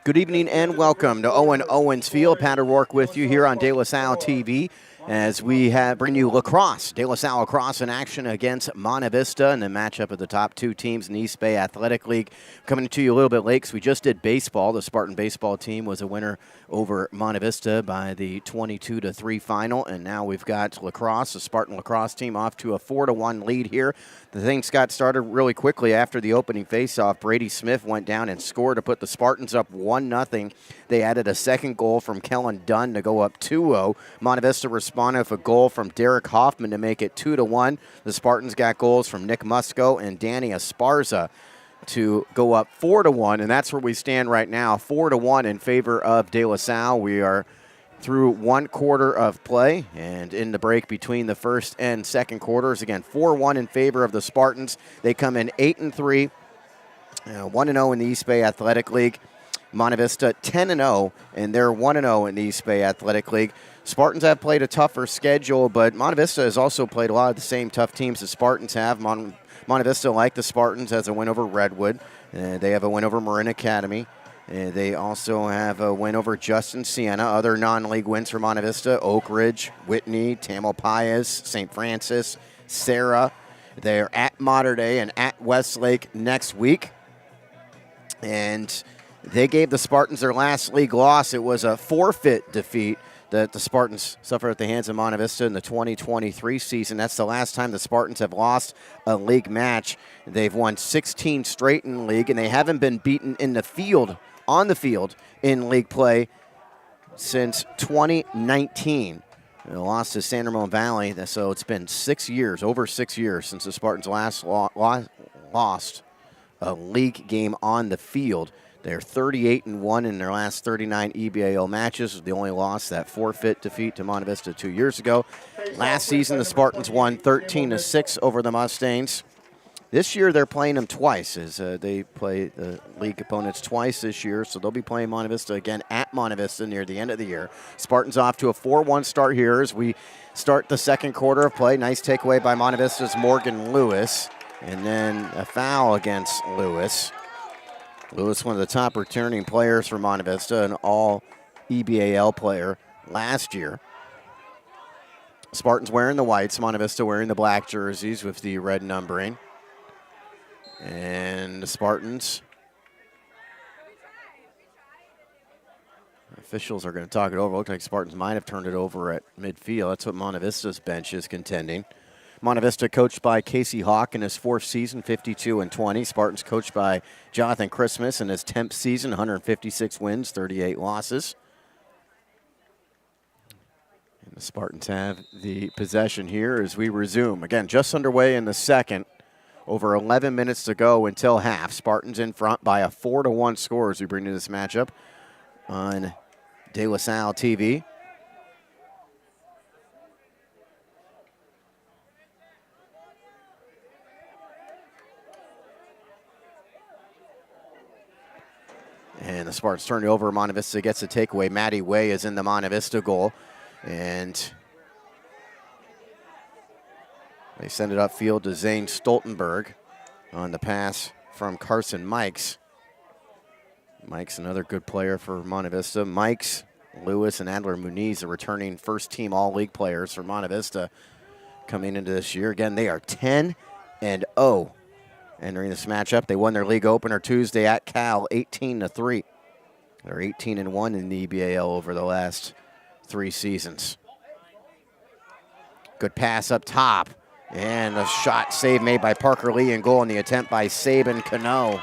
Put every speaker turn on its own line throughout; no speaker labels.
Good evening and welcome to Owen Owens Field. Pat O'Rourke with you here on De La Salle TV as we bring you lacrosse. De La Salle lacrosse in action against Monte Vista in the matchup of the top two teams in the East Bay Athletic League. Coming to you a little bit late because we just did baseball. The Spartan baseball team was a winner over Monte Vista by the 22-3 final, and now we've got lacrosse, the Spartan lacrosse team, off to a 4-1 lead here. The things got started really quickly after the opening faceoff. Brady Smith went down and scored to put the Spartans up 1-0. They added a second goal from Kellen Dunn to go up 2-0. Monte Vista responded with a goal from Derek Hoffman to make it 2-1. The Spartans got goals from Nick Musco and Danny Esparza to go up 4-1, and that's where we stand right now, 4-1 in favor of De La Salle. We are through one quarter of play, and in the break between the first and second quarters, again, 4-1 in favor of the Spartans. They come in 8-3, 1-0 in the East Bay Athletic League. Monte Vista 10-0, and they're 1-0 in the East Bay Athletic League. Spartans have played a tougher schedule, but Monte Vista has also played a lot of the same tough teams the Spartans have. Monte Vista, like the Spartans, has a win over Redwood. They have a win over Marin Academy. They also have a win over Justin Siena. Other non-league wins for Monte Vista: Oak Ridge, Whitney, Tamalpais, St. Francis, Sarah. They're at Mater Dei and at Westlake next week. And they gave the Spartans their last league loss. It was a forfeit defeat that the Spartans suffered at the hands of Monte Vista in the 2023 season. That's the last time the Spartans have lost a league match. They've won 16 straight in league, and they haven't been beaten in the field, on the field, in league play since 2019. They lost to San Ramon Valley, so it's been 6 years, over 6 years, since the Spartans last lost a league game on the field. They're 38-1 in their last 39 EBAL matches. The only loss, that forfeit defeat to Monte Vista 2 years ago. Last season, the Spartans won 13-6 over the Mustangs. This year, they're playing them twice, as they play the league opponents twice this year. So they'll be playing Monte Vista again at Monte Vista near the end of the year. Spartans off to a 4-1 start here as we start the second quarter of play. Nice takeaway by Monte Vista's Morgan Lewis. And then a foul against Lewis. Lewis, one of the top returning players for Monte Vista, an all-EBAL player last year. Spartans wearing the whites, Monte Vista wearing the black jerseys with the red numbering. And the Spartans, officials are going to talk it over. Looks like Spartans might have turned it over at midfield. That's what Monte Vista's bench is contending. Monte Vista coached by Casey Hawk in his fourth season, 52-20. Spartans coached by Jonathan Christmas in his 10th season, 156 wins, 38 losses. And the Spartans have the possession here as we resume. Again, just underway in the second. Over 11 minutes to go until half. Spartans in front by a 4-1 score as we bring to this matchup on De La Salle TV. And the Spartans turn it over. Monte Vista gets a takeaway. Matty Way is in the Monte Vista goal. And they send it upfield to Zane Stoltenberg on the pass from Carson Mikes. Mikes, another good player for Monte Vista. Mikes, Lewis, and Adler Muniz are returning first-team all-league players for Monte Vista coming into this year. Again, they are 10-0 entering this matchup. They won their league opener Tuesday at Cal, 18-3. They're 18-1 in the EBAL over the last 3 seasons. Good pass up top. And a shot save made by Parker Lee and goal in the attempt by Sabin Cano.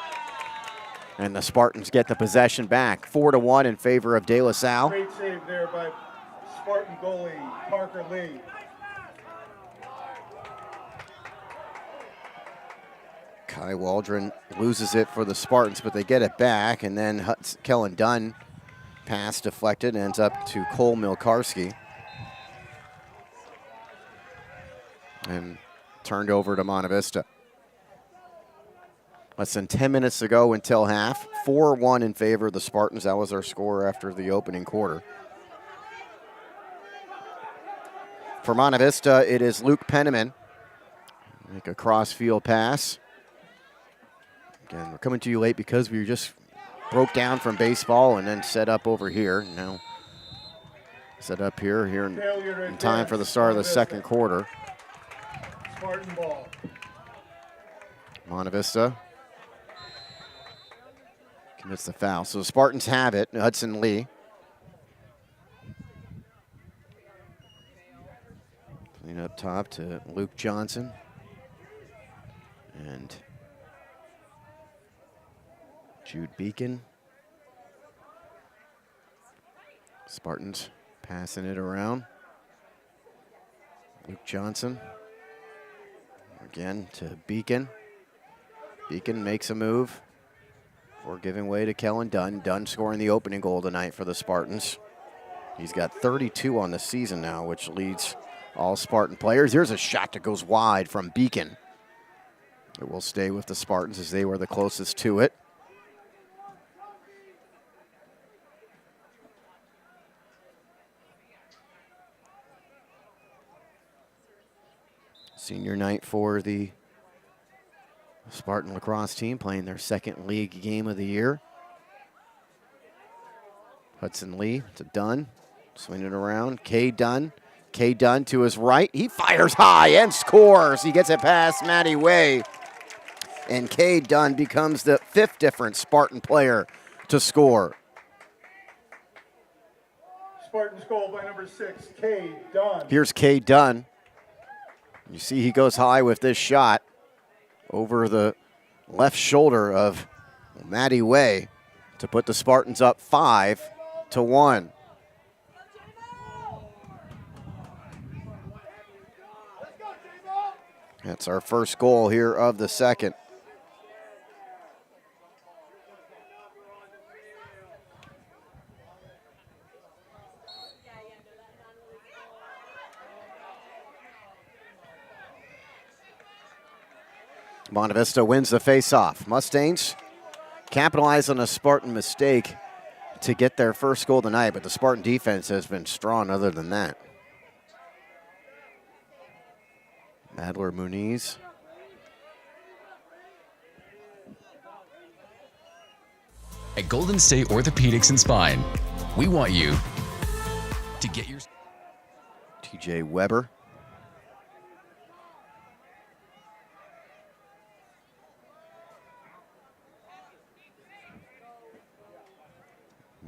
And the Spartans get the possession back. 4-1 in favor of De La Salle.
Great save there by Spartan goalie Parker Lee.
Kai Waldron loses it for the Spartans, but they get it back. And then Kellen Dunn, pass deflected, ends up to Cole Milkarski. And turned over to Monte Vista. Less than 10 minutes to go until half. 4-1 in favor of the Spartans. That was our score after the opening quarter. For Monte Vista, it is Luke Penniman. Make a cross-field pass. Again, we're coming to you late because we just broke down from baseball and then set up over here. Now set up here in time for the start of the second quarter.
Spartan ball.
Monte Vista commits the foul. So the Spartans have it. Hudson Lee. Clean up top to Luke Johnson. And Jude Beacon. Spartans passing it around. Luke Johnson. Again to Beacon. Beacon makes a move before giving way to Kellen Dunn. Dunn scoring the opening goal tonight for the Spartans. He's got 32 on the season now, which leads all Spartan players. Here's a shot that goes wide from Beacon. It will stay with the Spartans as they were the closest to it. Senior night for the Spartan lacrosse team, playing their second league game of the year. Hudson Lee to Dunn, swinging it around. K. Dunn to his right. He fires high and scores. He gets it past Matty Way. And K. Dunn becomes the 5th different Spartan player to score.
Spartans goal by number 6, K. Dunn.
Here's K. Dunn. You see he goes high with this shot over the left shoulder of Matty Way to put the Spartans up 5-1. That's our first goal here of the second. Monte Vista wins the faceoff. Mustangs capitalize on a Spartan mistake to get their first goal tonight, but the Spartan defense has been strong other than that. Adler Muniz.
At Golden State Orthopedics and Spine, we want you to get your...
TJ Weber.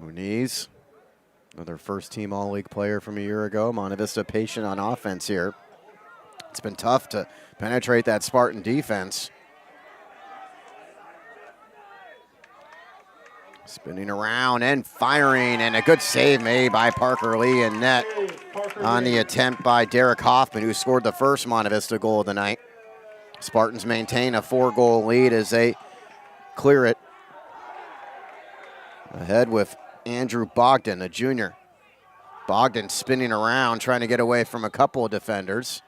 Muniz, another first-team All-League player from a year ago. Monte Vista patient on offense here. It's been tough to penetrate that Spartan defense. Spinning around and firing, and a good save made by Parker Lee in net on the attempt by Derek Hoffman, who scored the first Monte Vista goal of the night. Spartans maintain a 4-goal lead as they clear it. Ahead with Andrew Bogdan, a junior. Bogdan spinning around, trying to get away from a couple of defenders.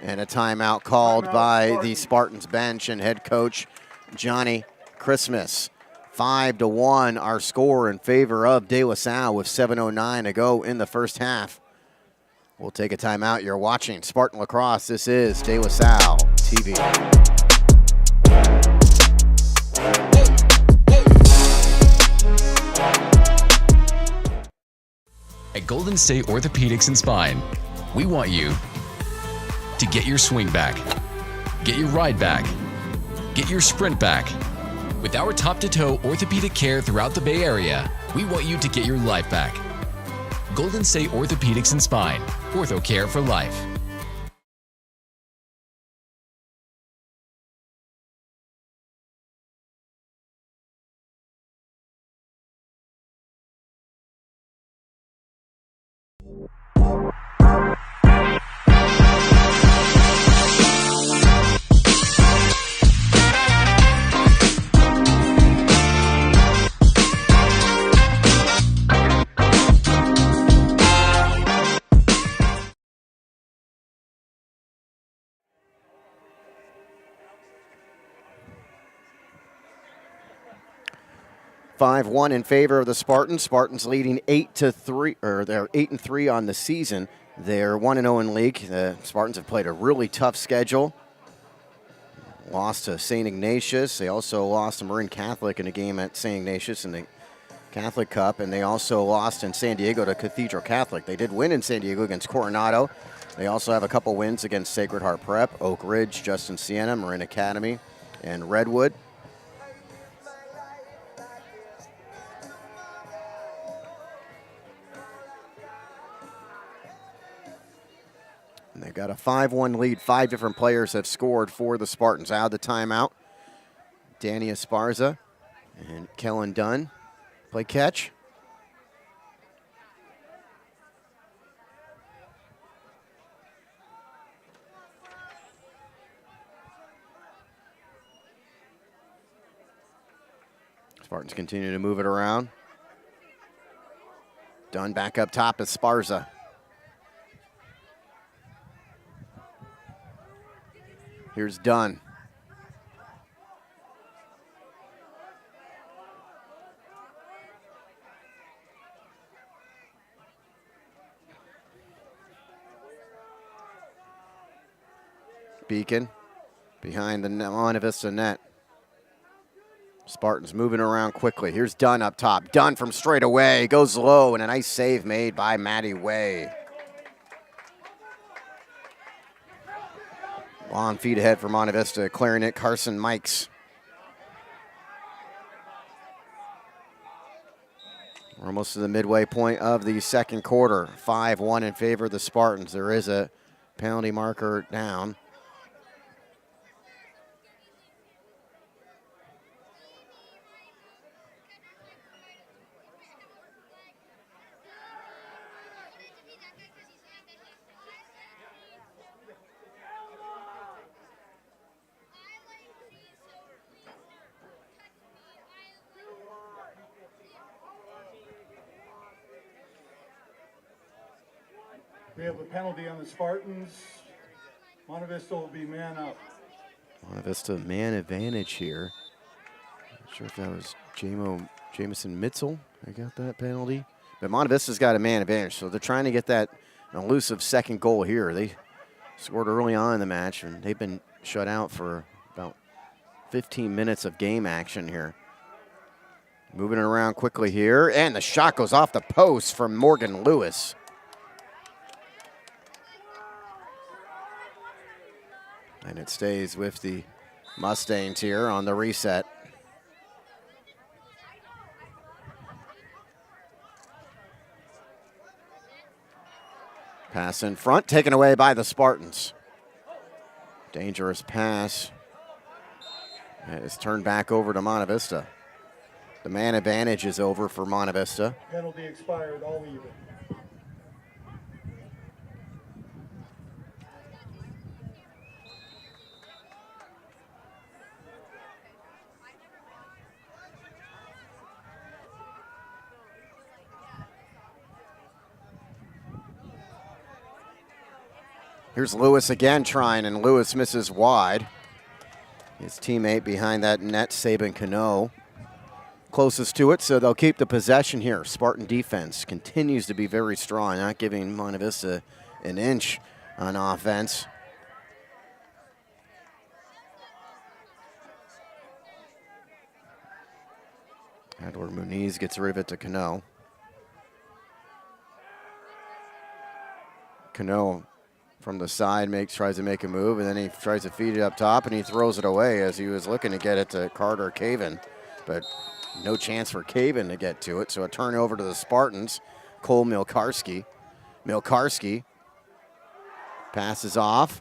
And a timeout called by the Spartans bench and head coach Johnny Christmas. 5-1 our score in favor of De La Salle with 7:09 to go in the first half. We'll take a timeout. You're watching Spartan Lacrosse. This is De La Salle TV.
At Golden State Orthopedics and Spine, we want you to get your swing back, get your ride back, get your sprint back. With our top-to-toe orthopedic care throughout the Bay Area, we want you to get your life back. Golden State Orthopedics and Spine, ortho care for life.
Five-1 in favor of the Spartans. Spartans leading 8-3, or they're 8-3 on the season. They're 1-0 in league. The Spartans have played a really tough schedule. lost to St. Ignatius. They also lost to Marin Catholic in a game at St. Ignatius in the Catholic Cup, and they also lost in San Diego to Cathedral Catholic. They did win in San Diego against Coronado. They also have a couple wins against Sacred Heart Prep, Oak Ridge, Justin Siena, Marin Academy, and Redwood. And they've got a 5-1 lead. 5 different players have scored for the Spartans. Out of the timeout, Danny Esparza and Kellen Dunn play catch. Spartans continue to move it around. Dunn back up top, Esparza. Here's Dunn. Beacon behind the Monte Vista net. Spartans moving around quickly. Here's Dunn up top. Dunn from straight away. Goes low, and a nice save made by Matty Way. Long feet ahead for Monte Vista. Clearing it, Carson Mikes. We're almost to the midway point of the second quarter. 5-1 in favor of the Spartans. There is a penalty marker down.
We have a penalty on the Spartans. Monte Vista will be man up.
Monte Vista man advantage here. Not sure if that was Jamison Mitzel. I got that penalty. But Monte Vista's got a man advantage, so they're trying to get that elusive second goal here. They scored early on in the match, and they've been shut out for about 15 minutes of game action here. Moving it around quickly here, and the shot goes off the post from Morgan Lewis. And it stays with the Mustangs here on the reset. Pass in front, taken away by the Spartans. Dangerous pass. It's turned back over to Monte Vista. The man advantage is over for Monte Vista.
Penalty expired, all even.
Here's Lewis again trying, and Lewis misses wide. His teammate behind that net, Saban Cano, closest to it, so they'll keep the possession here. Spartan defense continues to be very strong, not giving Monte Vista an inch on offense. Edward Muniz gets rid of it to Cano. Cano from the side tries to make a move, and then he tries to feed it up top, and he throws it away as he was looking to get it to Carter Caven. But no chance for Caven to get to it, so a turnover to the Spartans. Cole Milkarski. Milkarski passes off.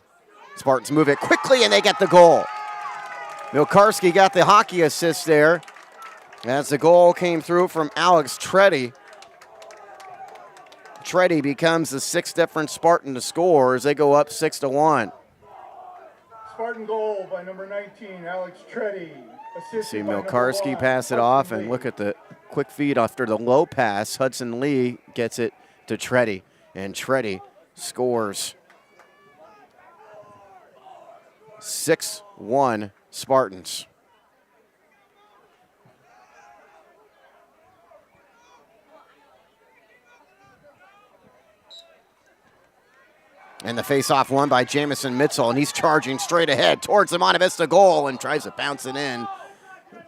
Spartans move it quickly, and they get the goal. Milkarski got the hockey assist there as the goal came through from Alex Treddy. Treddy becomes the 6th different Spartan to score as they go up 6-1.
Spartan goal by number 19, Alex Treddy.
See Milkarski pass it off, and look at the quick feed after the low pass. Hudson Lee gets it to Treddy, and Treddy scores. 6-1 Spartans. And the face-off won by Jamison Mitchell, and he's charging straight ahead towards the Monte Vista goal and tries to bounce it in,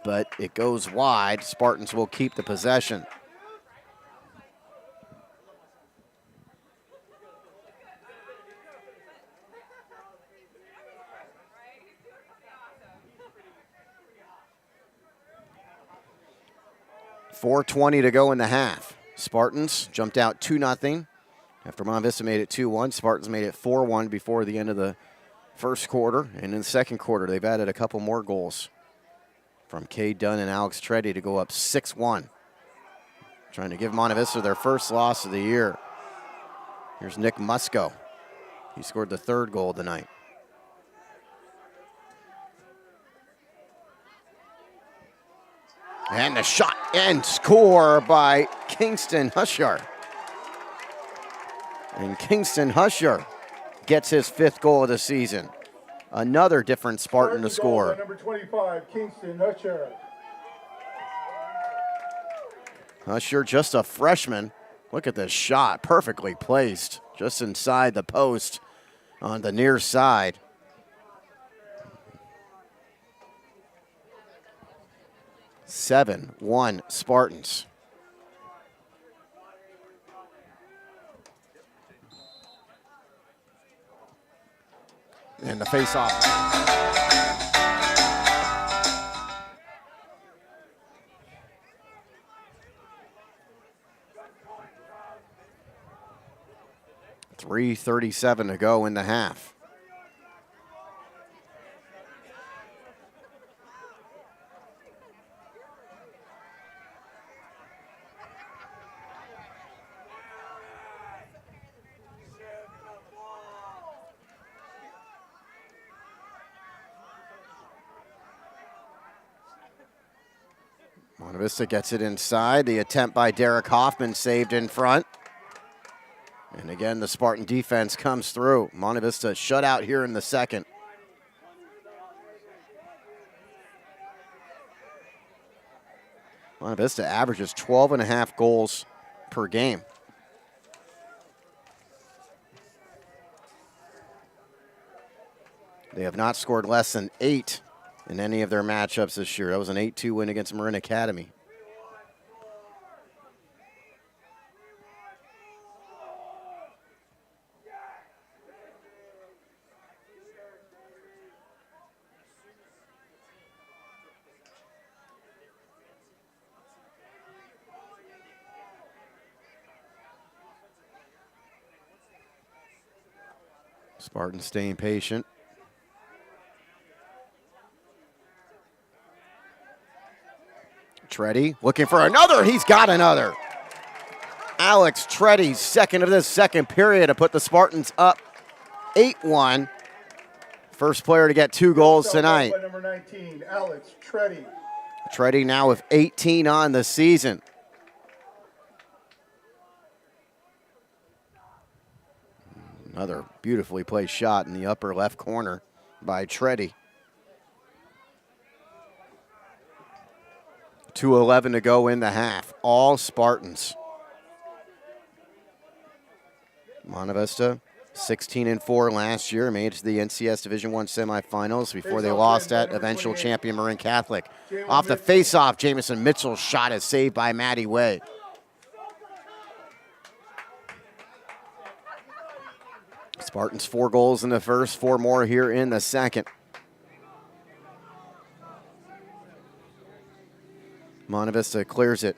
but it goes wide. Spartans will keep the possession. .420 to go in the half. Spartans jumped out 2-0 after Monte Vista made it 2-1. Spartans made it 4-1 before the end of the first quarter. And in the second quarter, they've added a couple more goals from Cade Dunn and Alex Treddy to go up 6-1. Trying to give Monte Vista their first loss of the year. Here's Nick Musco. He scored the third goal of the night. And the shot and score by Kingston Husher. And Kingston Husher gets his 5th goal of the season. Another different Spartan to score.
Number 25, Kingston Husher.
Husher, just a freshman. Look at this shot, perfectly placed, just inside the post on the near side. 7-1 Spartans. And the face-off. .337 to go in the half. Monte Vista gets it inside. The attempt by Derek Hoffman saved in front. And again, the Spartan defense comes through. Monte Vista shut out here in the second. Monte Vista averages 12.5 goals per game. They have not scored less than 8 in any of their matchups this year. That was an 8-2 win against Marin Academy. Spartans staying patient. Treddy looking for another. He's got another. Alex Treddy's second of this second period to put the Spartans up 8-1. First player to get 2 goals tonight.
Number 19, Alex Treddy.
Treddy now with 18 on the season. Another beautifully placed shot in the upper left corner by Treddy. 2:11 to go in the half. All Spartans. Monte Vista, 16-4 last year, made it to the NCS Division I semifinals before they lost at eventual champion Marin Catholic. Off the face-off, Jamison Mitchell's shot is saved by Matty Way. Spartans 4 goals in the first, 4 more here in the second. Monte Vista clears it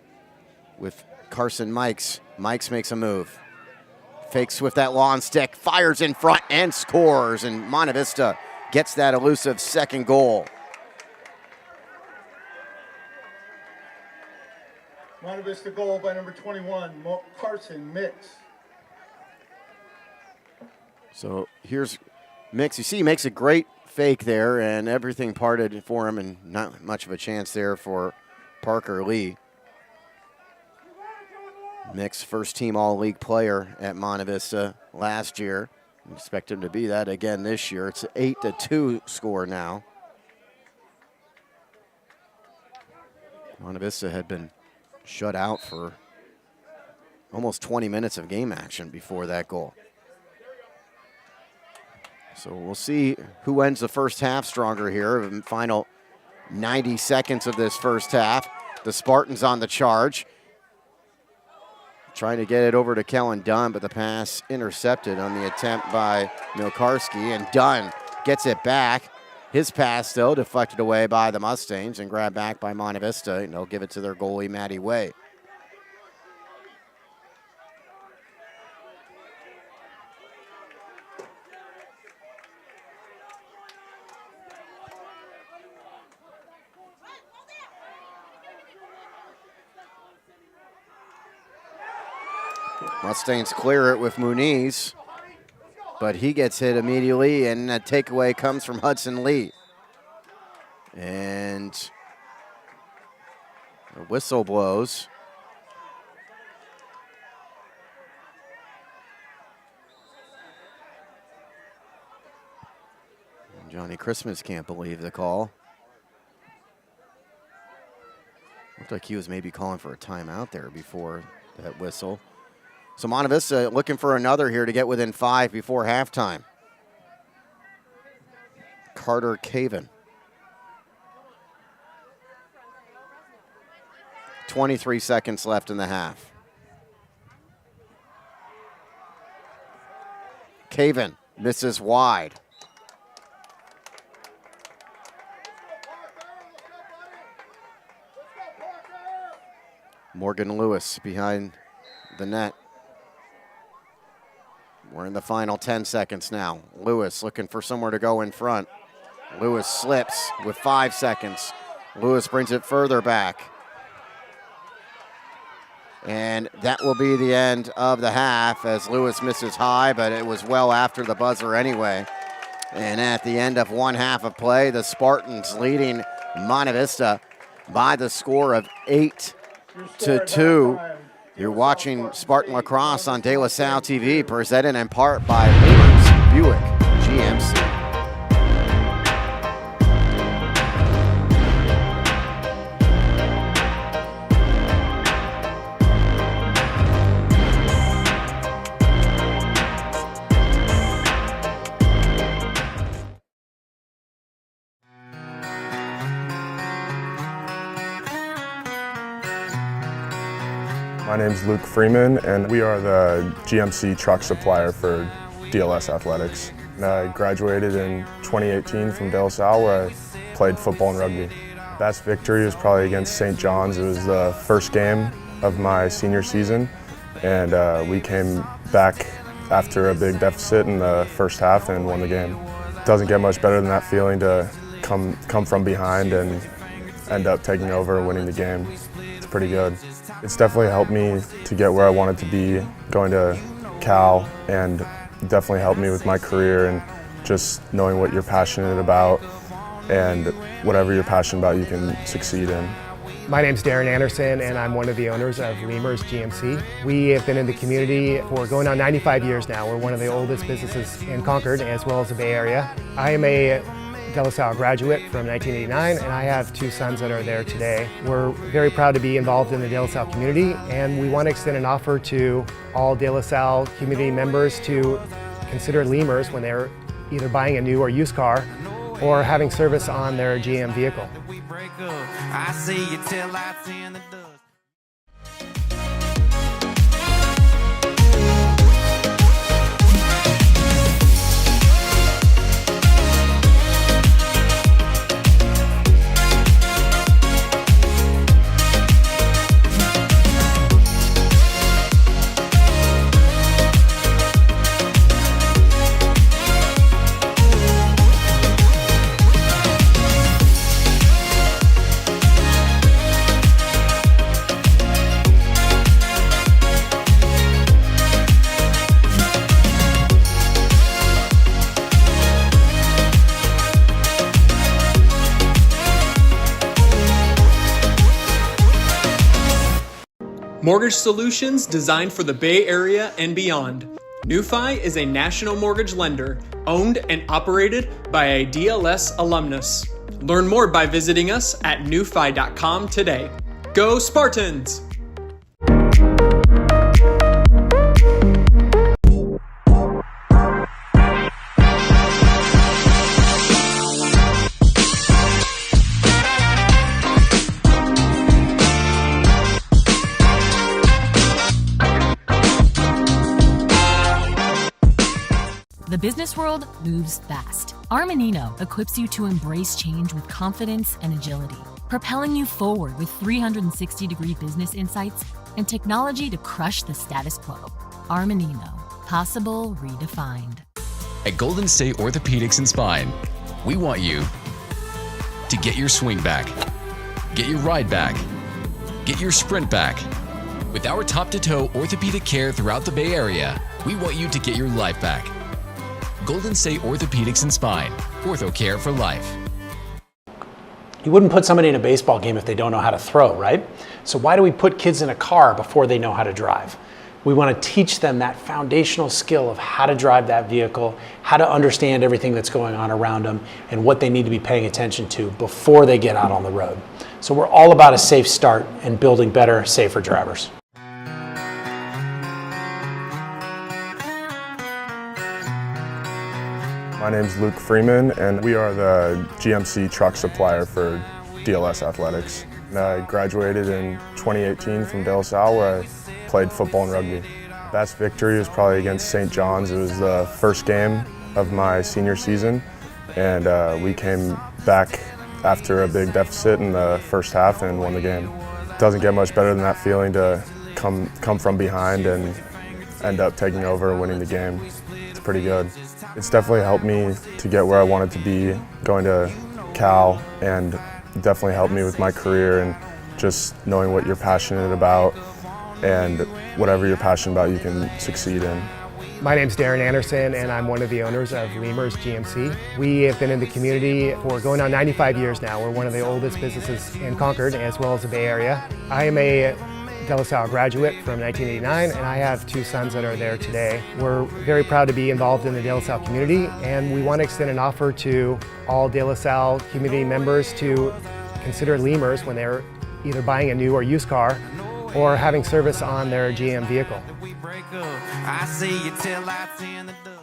with Carson Mikes. Mikes makes a move. Fakes with that long stick, fires in front and scores. And Monte Vista gets that elusive second goal.
Monte Vista goal by number 21, Carson Mix.
So here's Mix. You see he makes a great fake there and everything parted for him and not much of a chance there for Parker Lee. Mix, first team all-league player at Monte Vista last year. Expect him to be that again this year. It's an 8-2 score now. Monte Vista had been shut out for almost 20 minutes of game action before that goal. So we'll see who ends the first half stronger here. Final 90 seconds of this first half. The Spartans on the charge. Trying to get it over to Kellen Dunn, but the pass intercepted on the attempt by Milkarski, and Dunn gets it back. His pass, though, deflected away by the Mustangs and grabbed back by Monte Vista, and they'll give it to their goalie, Matty Way. Mustangs clear it with Muniz, but he gets hit immediately, and a takeaway comes from Hudson Lee. And a whistle blows. And Johnny Christmas can't believe the call. Looked like he was maybe calling for a timeout there before that whistle. So Monte Vista looking for another here to get within 5 before halftime. Carter Caven. 23 seconds left in the half. Caven misses wide. Morgan Lewis behind the net. We're in the final 10 seconds now. Lewis looking for somewhere to go in front. Lewis slips with 5 seconds. Lewis brings it further back. And that will be the end of the half as Lewis misses high, but it was well after the buzzer anyway. And at the end of one half of play, the Spartans leading Monte Vista by the score of 8-2. You're watching Spartan Lacrosse on De La Salle TV, presented in part by Lemurs Buick GMC.
My name's Luke Freeman, and we are the GMC truck supplier for DLS Athletics. And I graduated in 2018 from De La Salle, where I played football and rugby. Best victory was probably against St. John's. It was the first game of my senior season, and we came back after a big deficit in the first half and won the game. It doesn't get much better than that feeling to come from behind and end up taking over and winning the game. It's pretty good. It's definitely helped me to get where I wanted to be, going to Cal, and definitely helped me with my career and just knowing what you're passionate about, and whatever you're passionate about you can succeed in.
My name's Darren Anderson, and I'm one of the owners of Lemurs GMC. We have been in the community for going on 95 years now. We're one of the oldest businesses in Concord as well as the Bay Area. I am a De La Salle graduate from 1989, and I have 2 sons that are there today. We're very proud to be involved in the De La Salle community, and we want to extend an offer to all De La Salle community members to consider Lemurs when they're either buying a new or used car or having service on their GM vehicle.
I see you till I see in the dust.
Mortgage solutions designed for the Bay Area and beyond. NewFi is a national mortgage lender owned and operated by a DLS alumnus. Learn more by visiting us at newfi.com today. Go Spartans!
business world moves fast. Armanino equips you to embrace change with confidence and agility, propelling you forward with 360-degree business insights and technology to crush the status quo. Armanino, possible redefined.
At Golden State Orthopedics and Spine, we want you to get your swing back, get your ride back, get your sprint back. With our top-to-toe orthopedic care throughout the Bay Area, we want you to get your life back. Golden State Orthopedics and Spine, ortho care for life.
You wouldn't put somebody in a baseball game if they don't know how to throw, right? So why do we put kids in a car before they know how to drive? We want to teach them that foundational skill of how to drive that vehicle, how to understand everything that's going on around them, and what they need to be paying attention to before they get out on the road. So we're all about a safe start and building better, safer drivers.
My name's Luke Freeman, and we are the GMC truck supplier for DLS Athletics. And I graduated in 2018 from De La Salle, where I played football and rugby. Best victory was probably against St. John's. It was the first game of my senior season, and we came back after a big deficit in the first half and won the game. It doesn't get much better than that feeling to come from behind and end up taking over and winning the game. It's pretty good. It's definitely helped me to get where I wanted to be, going to Cal, and definitely helped me with my career and just knowing what you're passionate about, and whatever you're passionate about you can succeed in.
My name's Darren Anderson, and I'm one of the owners of Lemurs GMC. We have been in the community for going on 95 years now. We're one of the oldest businesses in Concord, as well as the Bay Area. I am a De La Salle graduate from 1989, and I have two sons that are there today. We're very proud to be involved in the De La Salle community, and we want to extend an offer to all De La Salle community members to consider Lemurs when they're either buying a new or used car or having service on their GM vehicle.
I see you till I in the dust.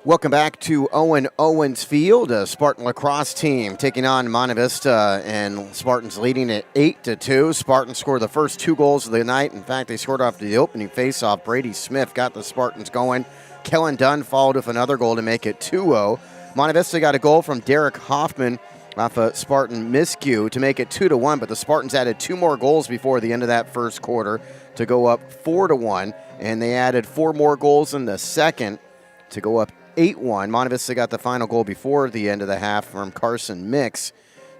Welcome back to Owen Owens Field, a Spartan lacrosse team taking on Monte Vista, and Spartans leading at 8-2. Spartans scored the first 2 goals of the night. In fact, they scored off the opening faceoff. Brady Smith got the Spartans going. Kellen Dunn followed with another goal to make it 2-0. Monte Vista got a goal from Derek Hoffman off a Spartan miscue to make it 2-1, but the Spartans added 2 more goals before the end of that first quarter to go up 4-1, and they added 4 more goals in the second to go up 8-1. Monte Vista got the final goal before the end of the half from Carson Mix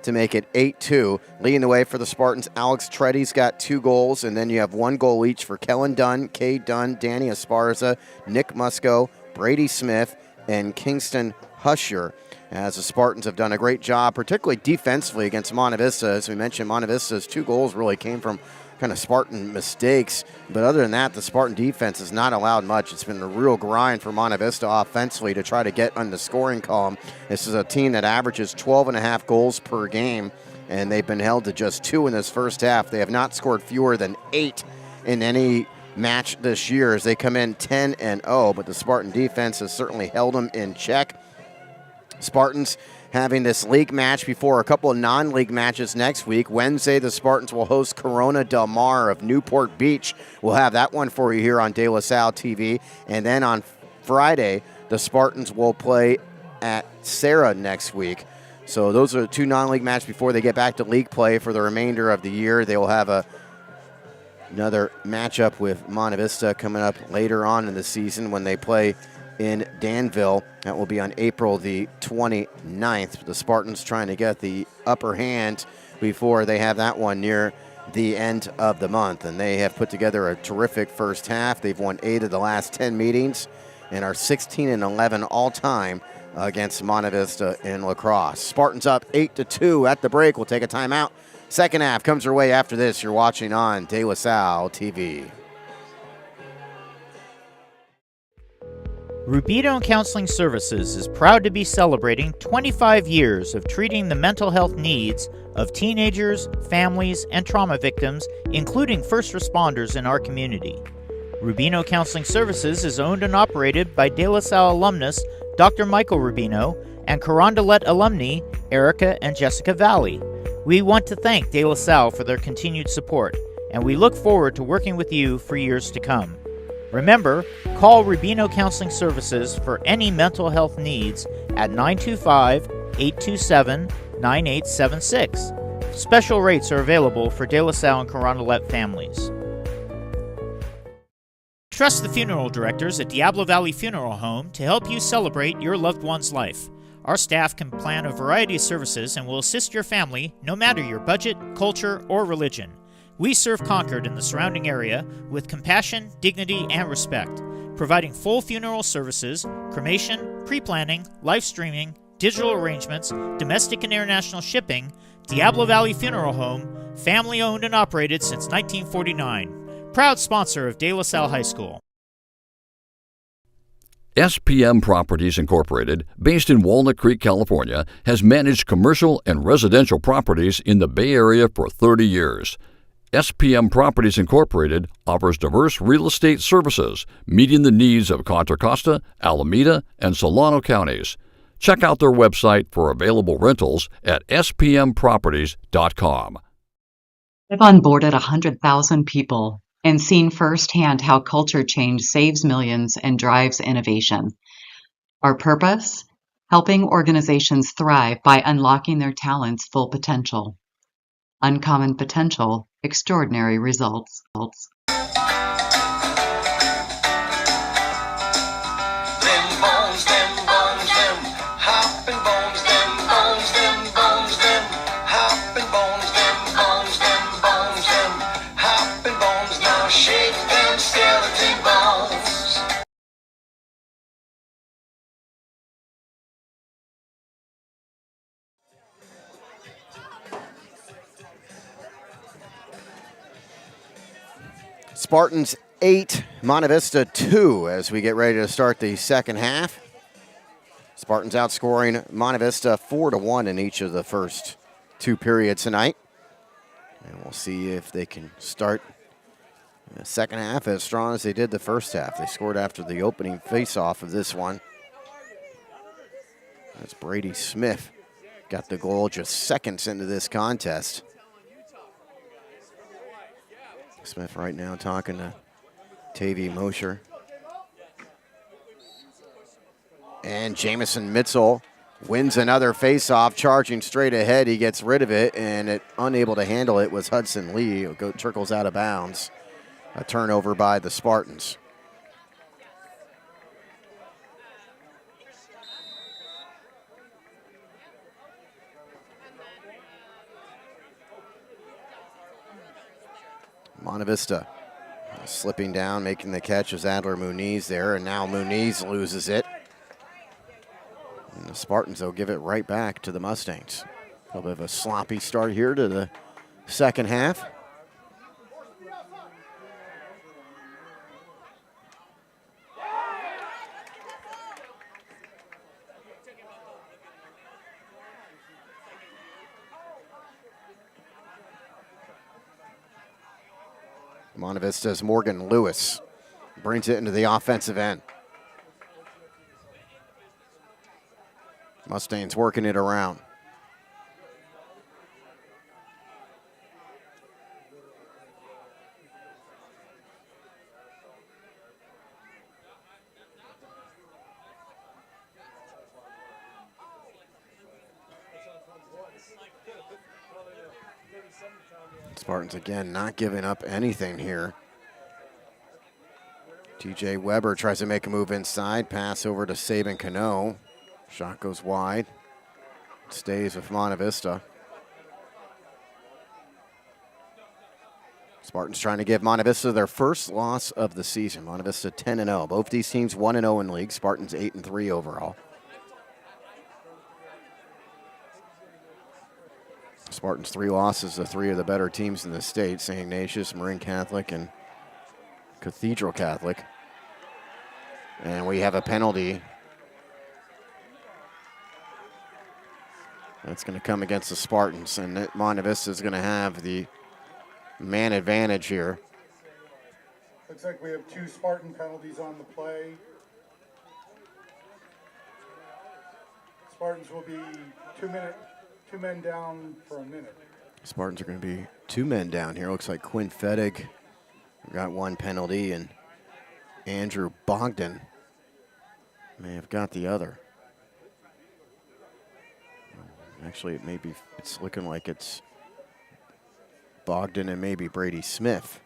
to make it 8-2. Leading the way for the Spartans, Alex Treddy's got 2 goals, and then you have 1 goal each for Kellen Dunn, Kay Dunn, Danny Esparza, Nick Musco, Brady Smith, and Kingston Husher, as the Spartans have done a great job, particularly defensively against Monte Vista. As we mentioned, Monte Vista's 2 goals really came from kind of Spartan mistakes. But other than that, the Spartan defense has not allowed much. It's been a real grind for Monte Vista offensively to try to get on the scoring column. This is a team that averages 12.5 goals per game, and they've been held to just 2 in this first half. They have not scored fewer than 8 in any match this year as they come in 10-0, but the Spartan defense has certainly held them in check. Spartans having this league match before a couple of non-league matches next week. Wednesday, the Spartans will host Corona Del Mar of Newport Beach. We'll have that one for you here on De La Salle TV. And then on Friday, the Spartans will play at Sarah next week. So those are the 2 non-league matches before they get back to league play for the remainder of the year. They will have another matchup with Monte Vista coming up later on in the season when they play in Danville. That will be on April the 29th. The Spartans trying to get the upper hand before they have that one near the end of the month. And they have put together a terrific first half. They've won 8 of the last 10 meetings and are 16-11 all-time against Monte Vista in lacrosse. Spartans up 8-2 at the break. We'll take a timeout. Second half comes your way after this. You're watching on De La Salle TV.
Rubino Counseling Services is proud to be celebrating 25 years of treating the mental health needs of teenagers, families, and trauma victims, including first responders in our community. Rubino Counseling Services is owned and operated by De La Salle alumnus Dr. Michael Rubino and Carondelet alumni Erica and Jessica Valley. We want to thank De La Salle for their continued support and we look forward to working with you for years to come. Remember, call Rubino Counseling Services for any mental health needs at 925-827-9876. Special rates are available for De La Salle and Carondelet families. Trust the funeral directors at Diablo Valley Funeral Home to help you celebrate your loved one's life. Our staff can plan a variety of services and will assist your family no matter your budget, culture, or religion. We serve Concord and the surrounding area with compassion, dignity, and respect, providing full funeral services, cremation, pre-planning, live streaming, digital arrangements, domestic and international shipping. Diablo Valley Funeral Home, family owned and operated since 1949. Proud sponsor of De La Salle High School.
SPM Properties Incorporated, based in Walnut Creek, California, has managed commercial and residential properties in the Bay Area for 30 years. SPM Properties Incorporated offers diverse real estate services, meeting the needs of Contra Costa, Alameda, and Solano counties. Check out their website for available rentals at spmproperties.com.
I've onboarded 100,000 people and seen firsthand how culture change saves millions and drives innovation. Our purpose? Helping organizations thrive by unlocking their talent's full potential. Uncommon potential, extraordinary results.
Spartans 8, Monte Vista 2 as we get ready to start the second half. Spartans outscoring Monte Vista 4-1 in each of the first two periods tonight. And we'll see if they can start the second half as strong as they did the first half. They scored after the opening face-off of this one. That's Brady Smith. Got the goal just seconds into this contest. Smith right now talking to Tavy Mosher. And Jamison Mitchell wins another face-off, charging straight ahead. He gets rid of it, and unable to handle it was Hudson Lee. It trickles out of bounds. A turnover by the Spartans. Monte Vista slipping down, making the catch as Adler Muniz there, and now Muniz loses it. And the Spartans will give it right back to the Mustangs. A little bit of a sloppy start here to the second half. Monte Vista's Morgan Lewis brings it into the offensive end. Mustangs working it around. Spartans again not giving up anything here. TJ Weber tries to make a move inside, pass over to Saban Cano. Shot goes wide. Stays with Monte Vista. Spartans trying to give Monte Vista their first loss of the season. Monte Vista 10-0. Both these teams 1-0 in league. Spartans 8-3 overall. Spartans 3 losses to 3 of the better teams in the state, St. Ignatius, Marin Catholic, and Cathedral Catholic. And we have a penalty. That's going to come against the Spartans, and Monte Vista is going to have the man advantage here.
Looks like we have 2 Spartan penalties on the play. Spartans will be 2 men down for a minute.
Spartans are going to be 2 men down here. Looks like Quinn Fettig got 1 penalty, and Andrew Bogdan may have got the other. Actually, it's looking like it's Bogdan and maybe Brady Smith.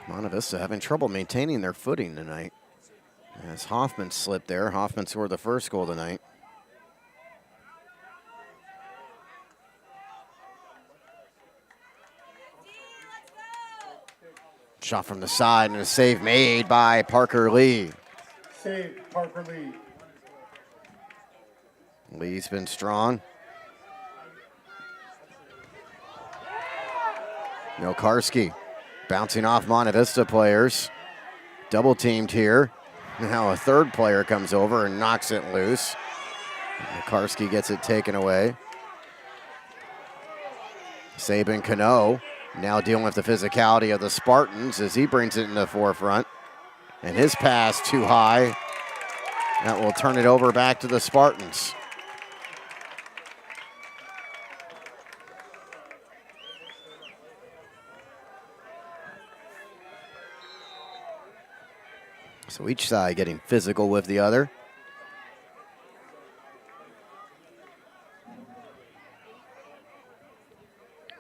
Monte Vista having trouble maintaining their footing tonight. As Hoffman slipped there. Hoffman scored the first goal tonight. Shot from the side and a save made by Parker Lee.
Save, Parker Lee.
Lee's been strong. Nokarski bouncing off Monte Vista players. Double teamed here. Now a third player comes over and knocks it loose. Nokarski gets it taken away. Saban Cano now dealing with the physicality of the Spartans as he brings it in the forefront. And his pass too high. That will turn it over back to the Spartans. So each side getting physical with the other.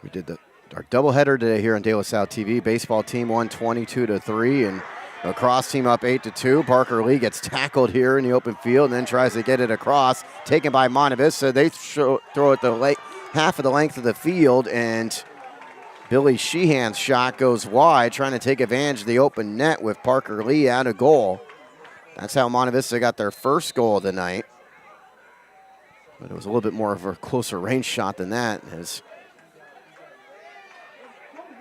We did our doubleheader today here on De La Salle TV. Baseball team won 22-3, and lacrosse team up 8-2. Parker Lee gets tackled here in the open field and then tries to get it across. Taken by Monte Vista. They throw it the half of the length of the field, and Billy Sheehan's shot goes wide, trying to take advantage of the open net with Parker Lee out of goal. That's how Monte Vista got their first goal of the night. But it was a little bit more of a closer range shot than that, as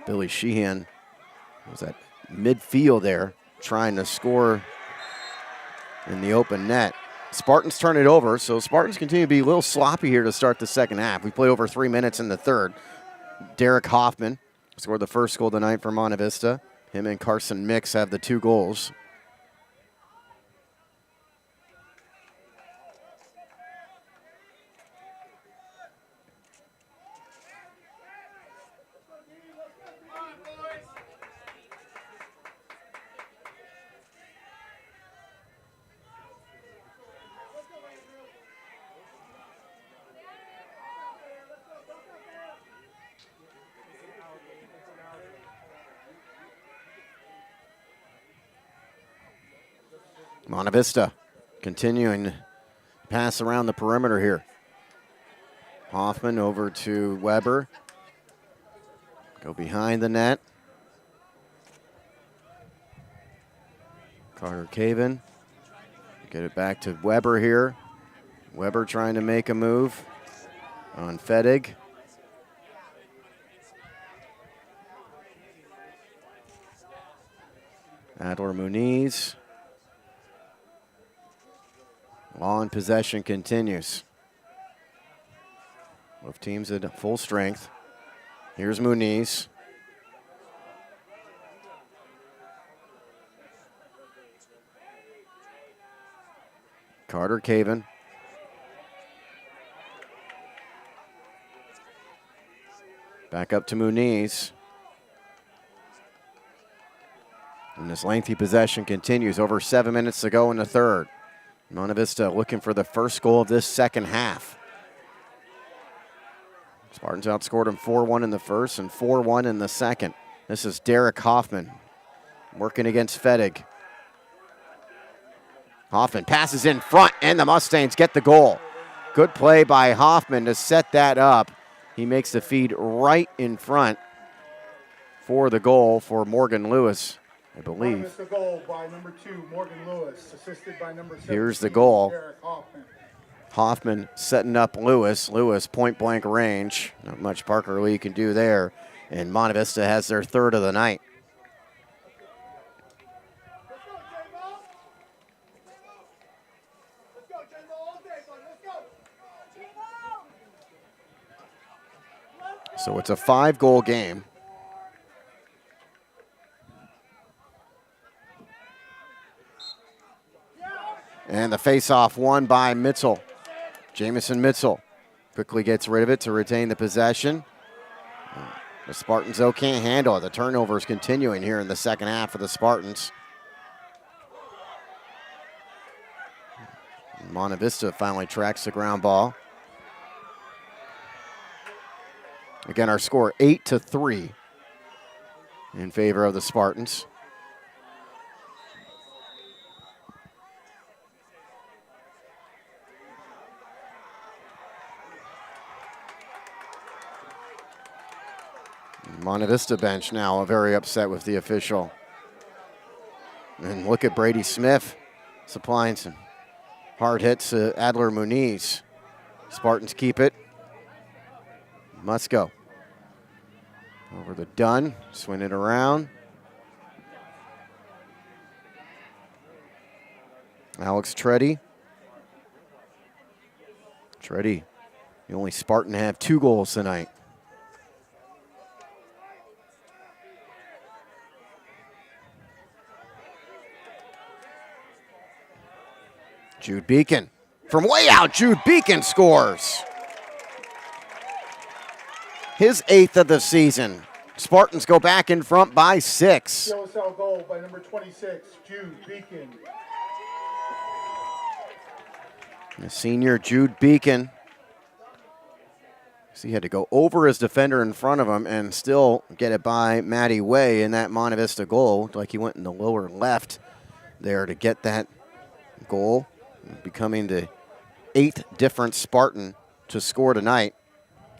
Billy Sheehan was at midfield there, trying to score in the open net. Spartans turn it over, so Spartans continue to be a little sloppy here to start the second half. We play over 3 minutes in the third. Derek Hoffman scored the first goal tonight for Monte Vista. Him and Carson Mix have the 2 goals. Monte Vista continuing to pass around the perimeter here. Hoffman over to Weber. Go behind the net. Carter Caven. Get it back to Weber here. Weber trying to make a move on Fettig. Adler Muniz. Long possession continues. Both teams at full strength. Here's Muniz. Carter Caven. Back up to Muniz. And this lengthy possession continues. Over 7 minutes to go in the third. Monte Vista looking for the first goal of this second half. Spartans outscored them 4-1 in the first and 4-1 in the second. This is Derek Hoffman working against Fettig. Hoffman passes in front, and the Mustangs get the goal. Good play by Hoffman to set that up. He makes the feed right in front for the goal for Morgan Lewis, I believe.
Missed the goal by number 2, Morgan Lewis, assisted by number 7.
Here's the goal.
Derek Hoffman.
Hoffman setting up Lewis. Lewis point blank range. Not much Parker Lee can do there. And Monte Vista has their third of the night. So it's a 5-goal game. And the face-off won by Mitzel. Jamison Mitzel quickly gets rid of it to retain the possession. The Spartans, though, can't handle it. The turnovers continuing here in the second half for the Spartans. Monte Vista finally tracks the ground ball. Again, our score 8-3 in favor of the Spartans. Monte Vista bench now very upset with the official. And look at Brady Smith supplying some hard hits to Adler Muniz. Spartans keep it. Musco over the Dunn, swing it around. Alex Treddy. Treddy, the only Spartan to have 2 goals tonight. Jude Beacon. From way out, Jude Beacon scores. His 8th of the season. Spartans go back in front by 6.
De La Salle goal by number 26, Jude Beacon.
The senior Jude Beacon. So he had to go over his defender in front of him and still get it by Matty Way in that Monte Vista goal. Looked like he went in the lower left there to get that goal, becoming the 8th different Spartan to score tonight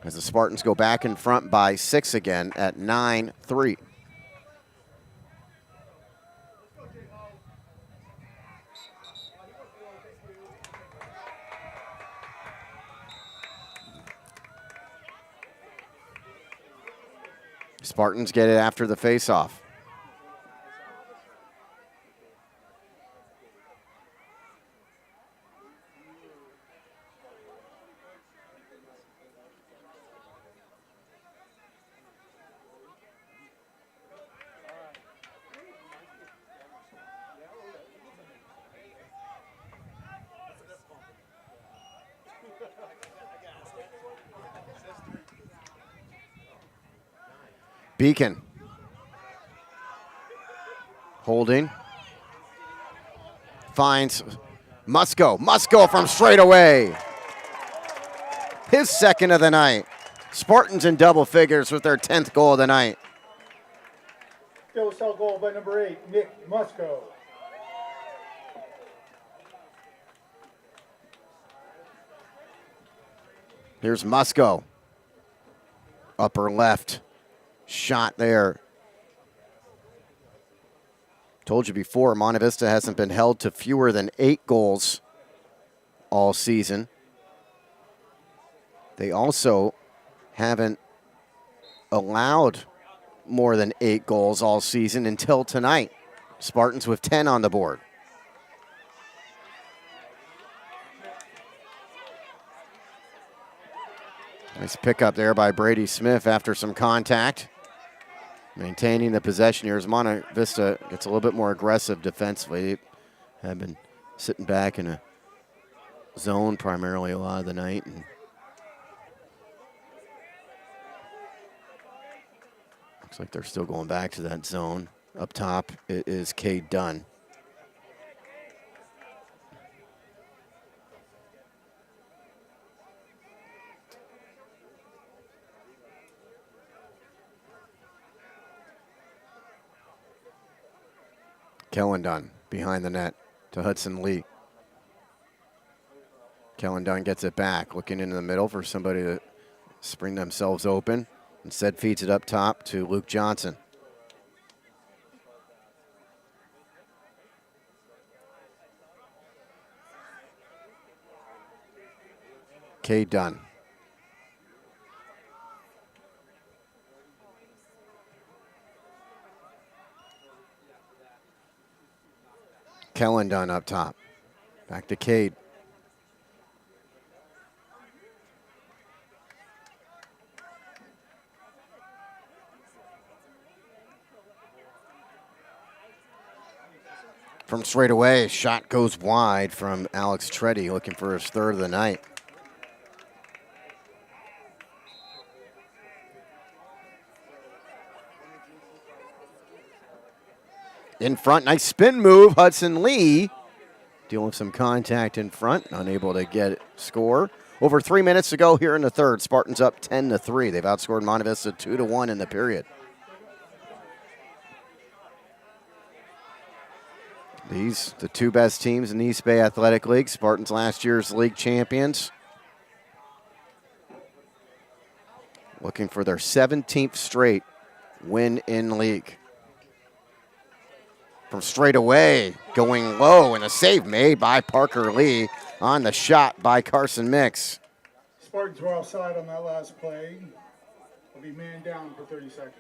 as the Spartans go back in front by 6 again at 9-3. Spartans get it after the faceoff. Beacon. Holding. Finds Musco. Musco from straight away. His 2nd of the night. Spartans in double figures with their 10th goal of the night.
De La Salle goal by number 8, Nick Musco.
Here's Musco. Upper left. Shot there. Told you before, Monte Vista hasn't been held to fewer than 8 goals all season. They also haven't allowed more than 8 goals all season until tonight. Spartans with 10 on the board. Nice pickup there by Brady Smith after some contact. Maintaining the possession here as Monte Vista gets a little bit more aggressive defensively. They have been sitting back in a zone primarily a lot of the night. And looks like they're still going back to that zone. Up top it is Cade Dunn. Kellen Dunn behind the net to Hudson Lee. Kellen Dunn gets it back, looking into the middle for somebody to spring themselves open. Instead feeds it up top to Luke Johnson. Cade Dunn. Kellen Dunn up top. Back to Cade. From straight away, shot goes wide from Alex Treddy, looking for his third of the night. In front, nice spin move. Hudson Lee dealing with some contact in front, unable to get it, score. Over 3 minutes to go here in the third. Spartans up 10-3. They've outscored Monte Vista 2-1 in the period. These, the two best teams in the East Bay Athletic League. Spartans last year's league champions. Looking for their 17th straight win in league. From straight away, going low, and a save made by Parker Lee on the shot by Carson Mix.
Spartans were offside on that last play. Will be man down for 30 seconds.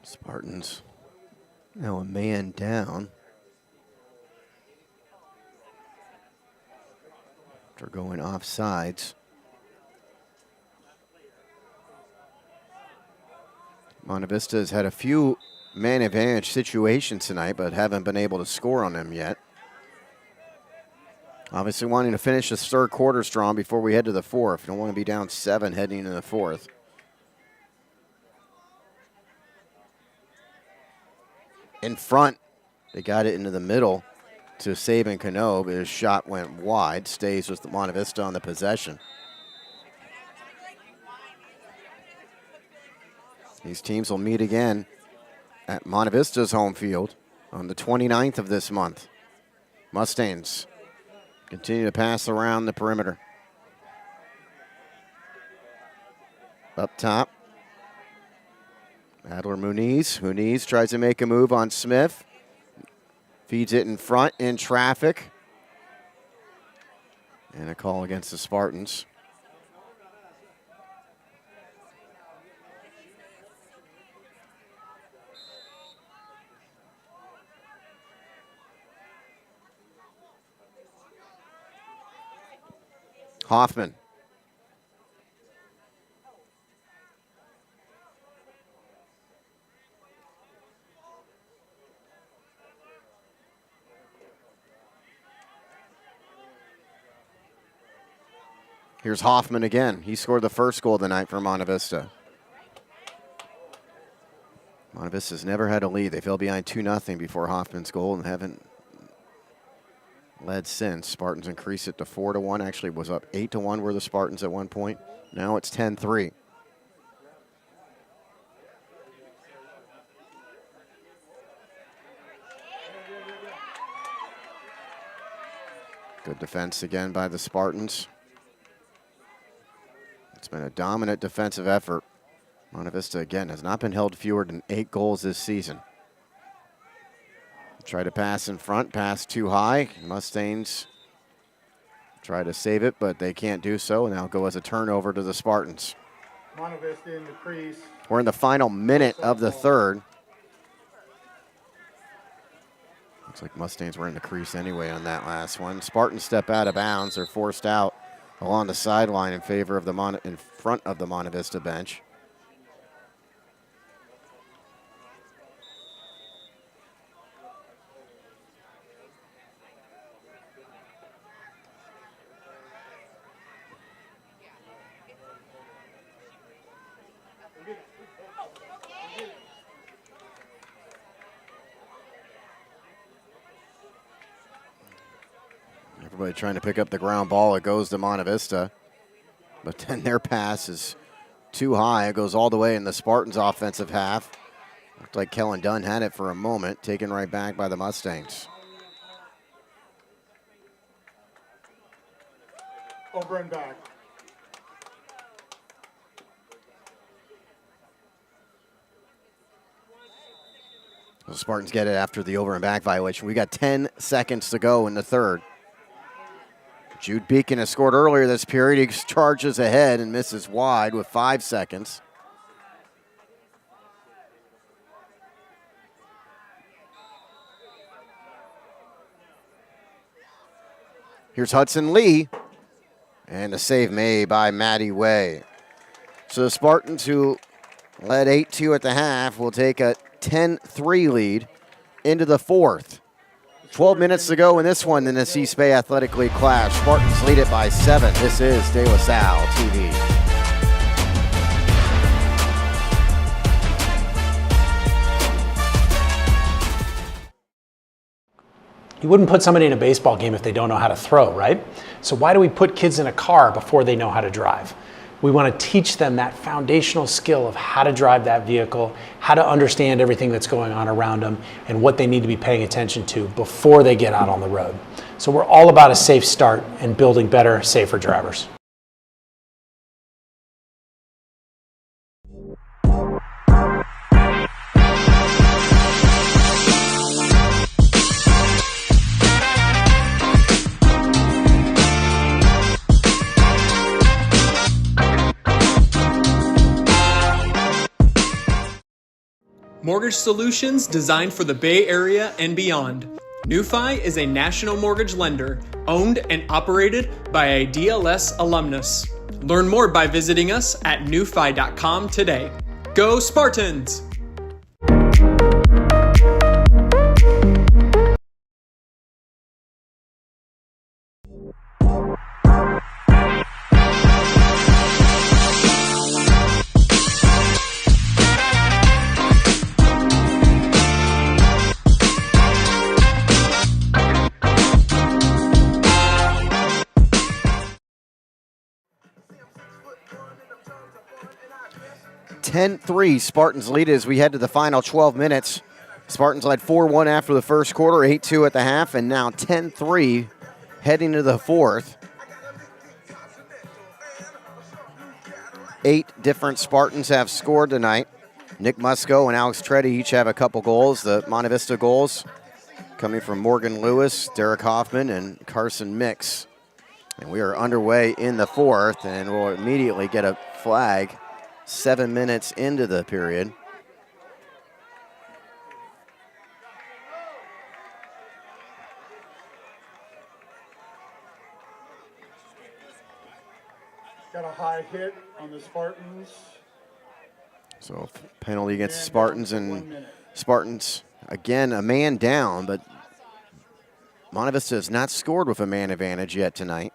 Spartans now a man down. After going offsides. Monte Vista has had a few man advantage situations tonight, but haven't been able to score on them yet. Obviously wanting to finish this third quarter strong before we head to the fourth. Don't want to be down 7 heading into the fourth. In front, they got it into the middle to Saban Cano, but his shot went wide. Stays with Monte Vista on the possession. These teams will meet again at Monte Vista's home field on the 29th of this month. Mustangs continue to pass around the perimeter. Up top, Adler Muniz. Muniz tries to make a move on Smith. Feeds it in front in traffic. And a call against the Spartans. Hoffman. Here's Hoffman again. He scored the first goal of the night for Monte Vista. Monte Vista's never had a lead. They fell behind 2-0 before Hoffman's goal and haven't led since. Spartans increased it to 4-1. Actually was up 8-1 were the Spartans at one point. Now it's 10-3. Good defense again by the Spartans. It's been a dominant defensive effort. Monte Vista, again, has not been held fewer than 8 goals this season. Try to pass in front, pass too high. Mustangs try to save it, but they can't do so. Now go as a turnover to the Spartans.
Monte Vista in the crease.
We're in the final minute of the third. Looks like Mustangs were in the crease anyway on that last one. Spartans step out of bounds. They're forced out along the sideline in favor of the in front of the Monte Vista bench. Everybody trying to pick up the ground ball. It goes to Monte Vista. But then their pass is too high. It goes all the way in the Spartans' offensive half. Looked like Kellen Dunn had it for a moment. Taken right back by the Mustangs.
Over and back.
The Spartans get it after the over and back violation. We got 10 seconds to go in the third. Jude Beacon has scored earlier this period. He charges ahead and misses wide with 5 seconds. Here's Hudson Lee. And a save made by Matty Way. So the Spartans, who led 8-2 at the half, will take a 10-3 lead into the fourth. 12 minutes to go in this one in the East Bay Athletic League clash. Spartans lead it by 7. This is De La Salle TV.
You wouldn't put somebody in a baseball game if they don't know how to throw, right? So why do we put kids in a car before they know how to drive? We want to teach them that foundational skill of how to drive that vehicle, how to understand everything that's going on around them, and what they need to be paying attention to before they get out on the road. So we're all about a safe start and building better, safer drivers.
Mortgage solutions designed for the Bay Area and beyond. NewFi is a national mortgage lender owned and operated by a DLS alumnus. Learn more by visiting us at newfi.com today. Go Spartans!
(10-3) Spartans lead as we head to the final 12 minutes. Spartans led 4-1 after the first quarter, 8-2 at the half, and now 10-3 heading to the fourth. 8 different Spartans have scored tonight. Nick Musco and Alex Treddy each have a couple goals. The Monte Vista goals coming from Morgan Lewis, Derek Hoffman, and Carson Mix. And we are underway in the fourth, and we'll immediately get a flag 7 minutes into the period.
Got a high hit on the Spartans.
So penalty against the Spartans, and Spartans, again, a man down, but Monte Vista has not scored with a man advantage yet tonight.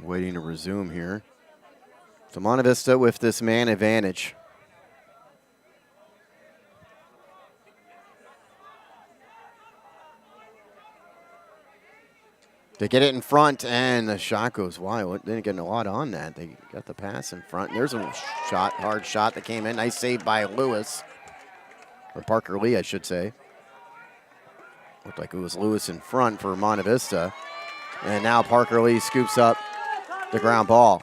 Waiting to resume here. So Monte Vista with this man advantage. They get it in front, and the shot goes wide. Well, didn't get a lot on that. They got the pass in front. There's a shot, hard shot that came in. Nice save by Lewis, or Parker Lee, I should say. Looked like it was Lewis in front for Monte Vista. And now Parker Lee scoops up the ground ball.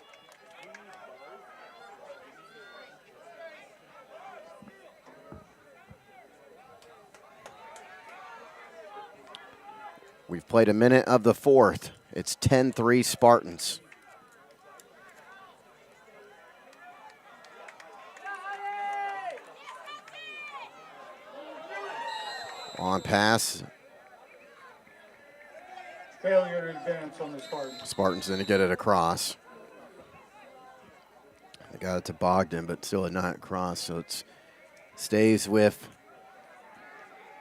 We've played a minute of the fourth. It's 10-3 Spartans. On pass.
Failure to advance on the Spartans.
Spartans didn't get it across. They got it to Bogdan, but still did not cross, so it stays with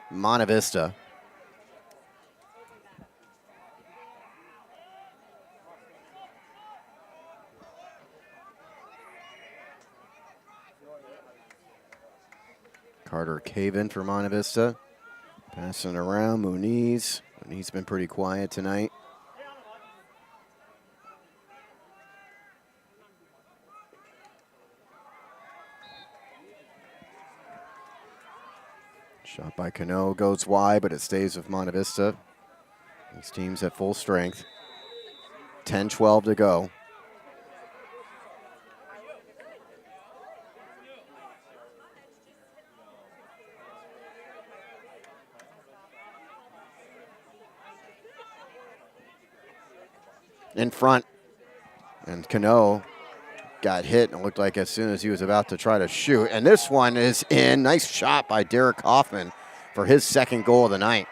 Monte Vista. Carter Caven for Monte Vista. Passing around, Muniz. Muniz been pretty quiet tonight. Shot by Cano goes wide, but it stays with Monte Vista. These teams at full strength. 10-12 to go. in front. And Cano got hit, and it looked like as soon as he was about to try to shoot. And this one is in. Nice shot by Derek Hoffman for his second goal of the night.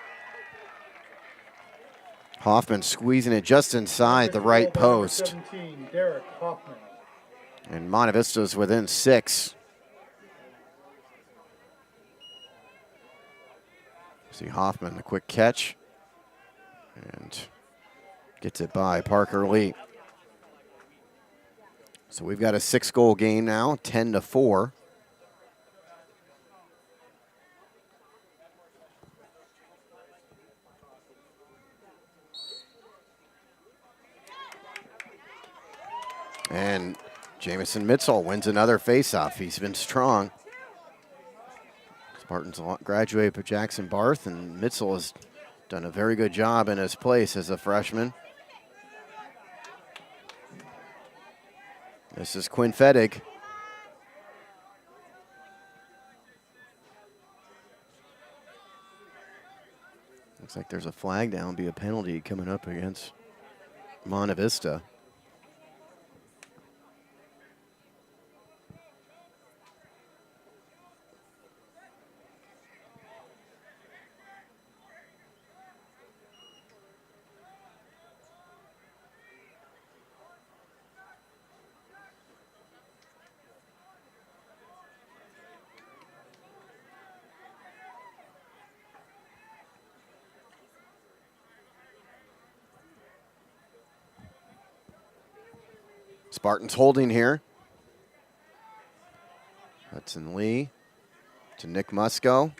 Hoffman squeezing it just inside the right post.
17, Derek Hoffman.
And Monte Vista's within 6. See Hoffman, the quick catch. And gets it by Parker Lee. So we've got a 6-goal game now, 10-4. And Jamison Mitzel wins another faceoff. He's been strong. Spartans graduated from Jackson Barth, and Mitzel has done a very good job in his place as a freshman. This is Quinn Fettig. Looks like there's a flag down, be a penalty coming up against Monte Vista. Spartans holding here. Hudson Lee to Nick Musco.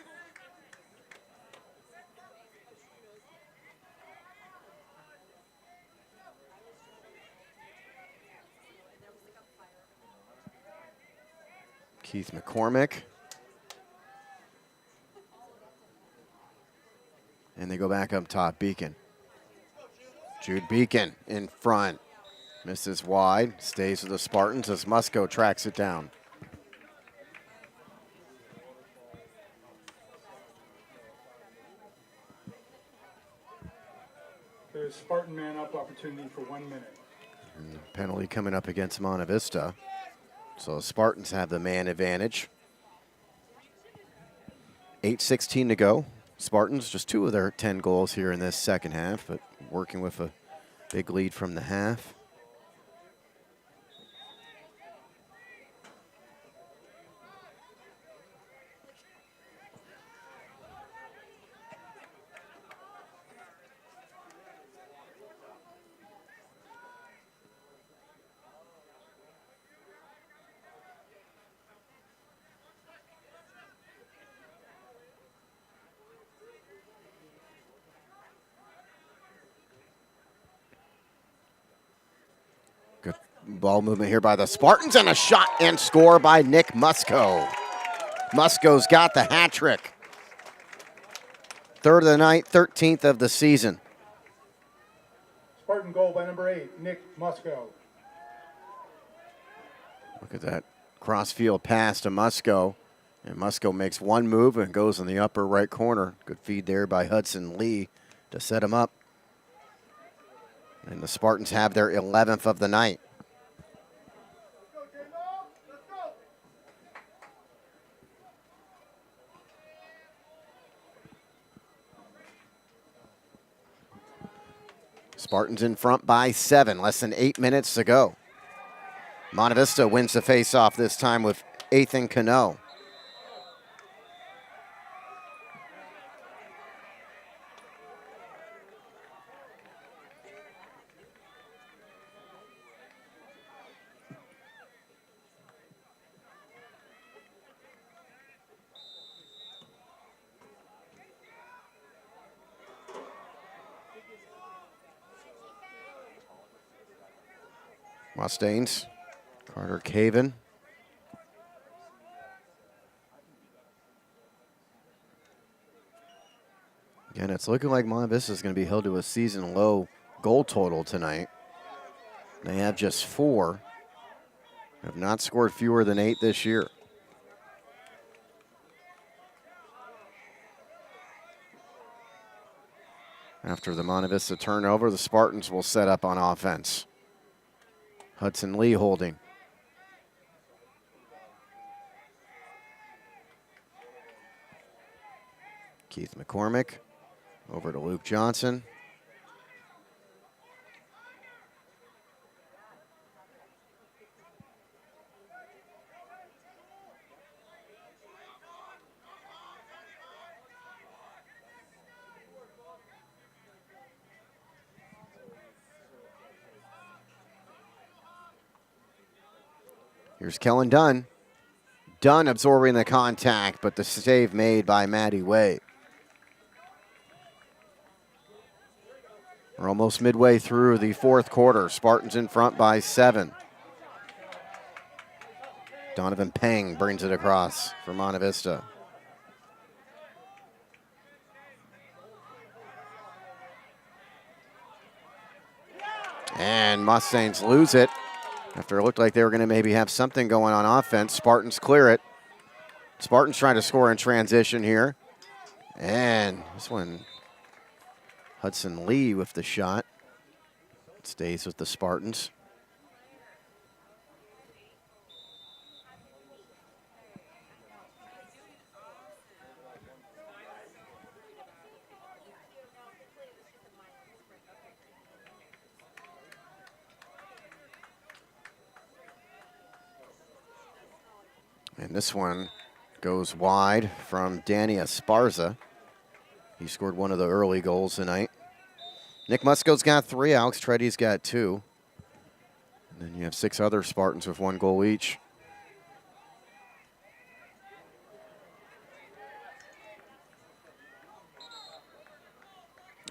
Keith McCormick. And they go back up top, Beacon. Jude Beacon in front. Misses wide, stays with the Spartans as Musco tracks it down.
There's Spartan man up opportunity for 1 minute.
And penalty coming up against Monte Vista. So the Spartans have the man advantage. 8:16 to go. Spartans just 2 of their 10 goals here in this second half, but working with a big lead from the half. Good ball movement here by the Spartans, and a shot and score by Nick Musco. Musco's got the hat trick. 3rd of the night, 13th of the season.
Spartan goal by number 8, Nick Musco.
Look at that cross-field pass to Musco. And Musco makes one move and goes in the upper right corner. Good feed there by Hudson Lee to set him up. And the Spartans have their 11th of the night. Spartans in front by 7, less than 8 minutes to go. Monte Vista wins the face-off this time with Ethan Cano. Mustangs, Carter Caven. Again, it's looking like Monte Vista is going to be held to a season low goal total tonight. They have just 4. Have not scored fewer than 8 this year. After the Monte Vista turnover, the Spartans will set up on offense. Hudson Lee holding. Keith McCormick over to Luke Johnson. Here's Kellen Dunn. Dunn absorbing the contact, but the save made by Matty Way. We're almost midway through the fourth quarter. Spartans in front by 7. Donovan Peng brings it across for Monte Vista. And Mustangs lose it. After it looked like they were going to maybe have something going on offense, Spartans clear it. Spartans trying to score in transition here. And this one, Hudson Lee with the shot. Stays with the Spartans. And this one goes wide from Danny Esparza. He scored one of the early goals tonight. Nick Musco's got 3. Alex Treddy's got 2. And then you have 6 other Spartans with 1 goal each.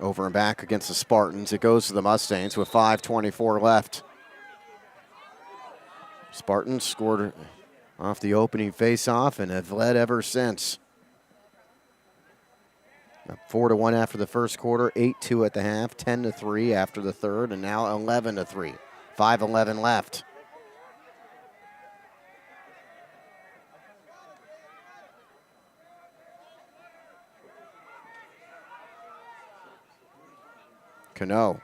Over and back against the Spartans. It goes to the Mustangs with 5:24 left. Spartans scored off the opening face-off and have led ever since. Up 4-1 after the first quarter, 8-2 at the half, 10-3 after the third, and now 11-3. 5:11 left. Cano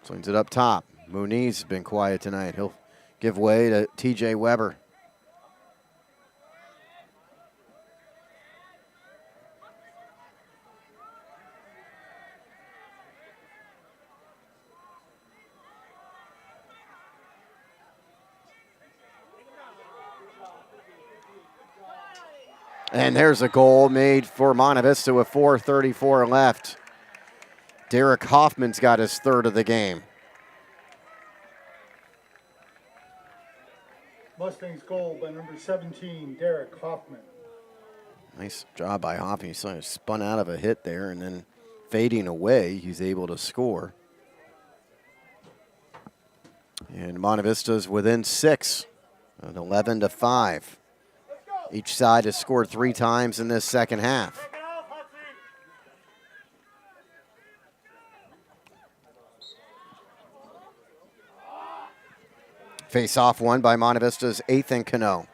swings it up top. Muniz has been quiet tonight. He'll give way to TJ Weber. And there's a goal made for Monte Vista with 4:34 left. Derek Hoffman's got his 3rd of the game.
Mustangs goal by number 17, Derek Hoffman.
Nice job by Hoffman. He sort of spun out of a hit there, and then fading away, he's able to score. And Monte Vista's within 6, at 11-5. Each side has scored 3 times in this second half. Face-off won by Monte Vista's Ethan Cano.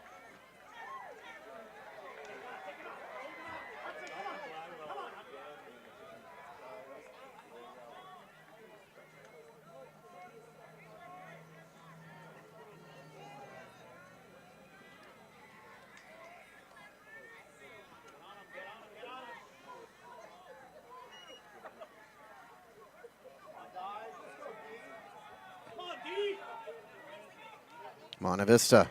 Monte Vista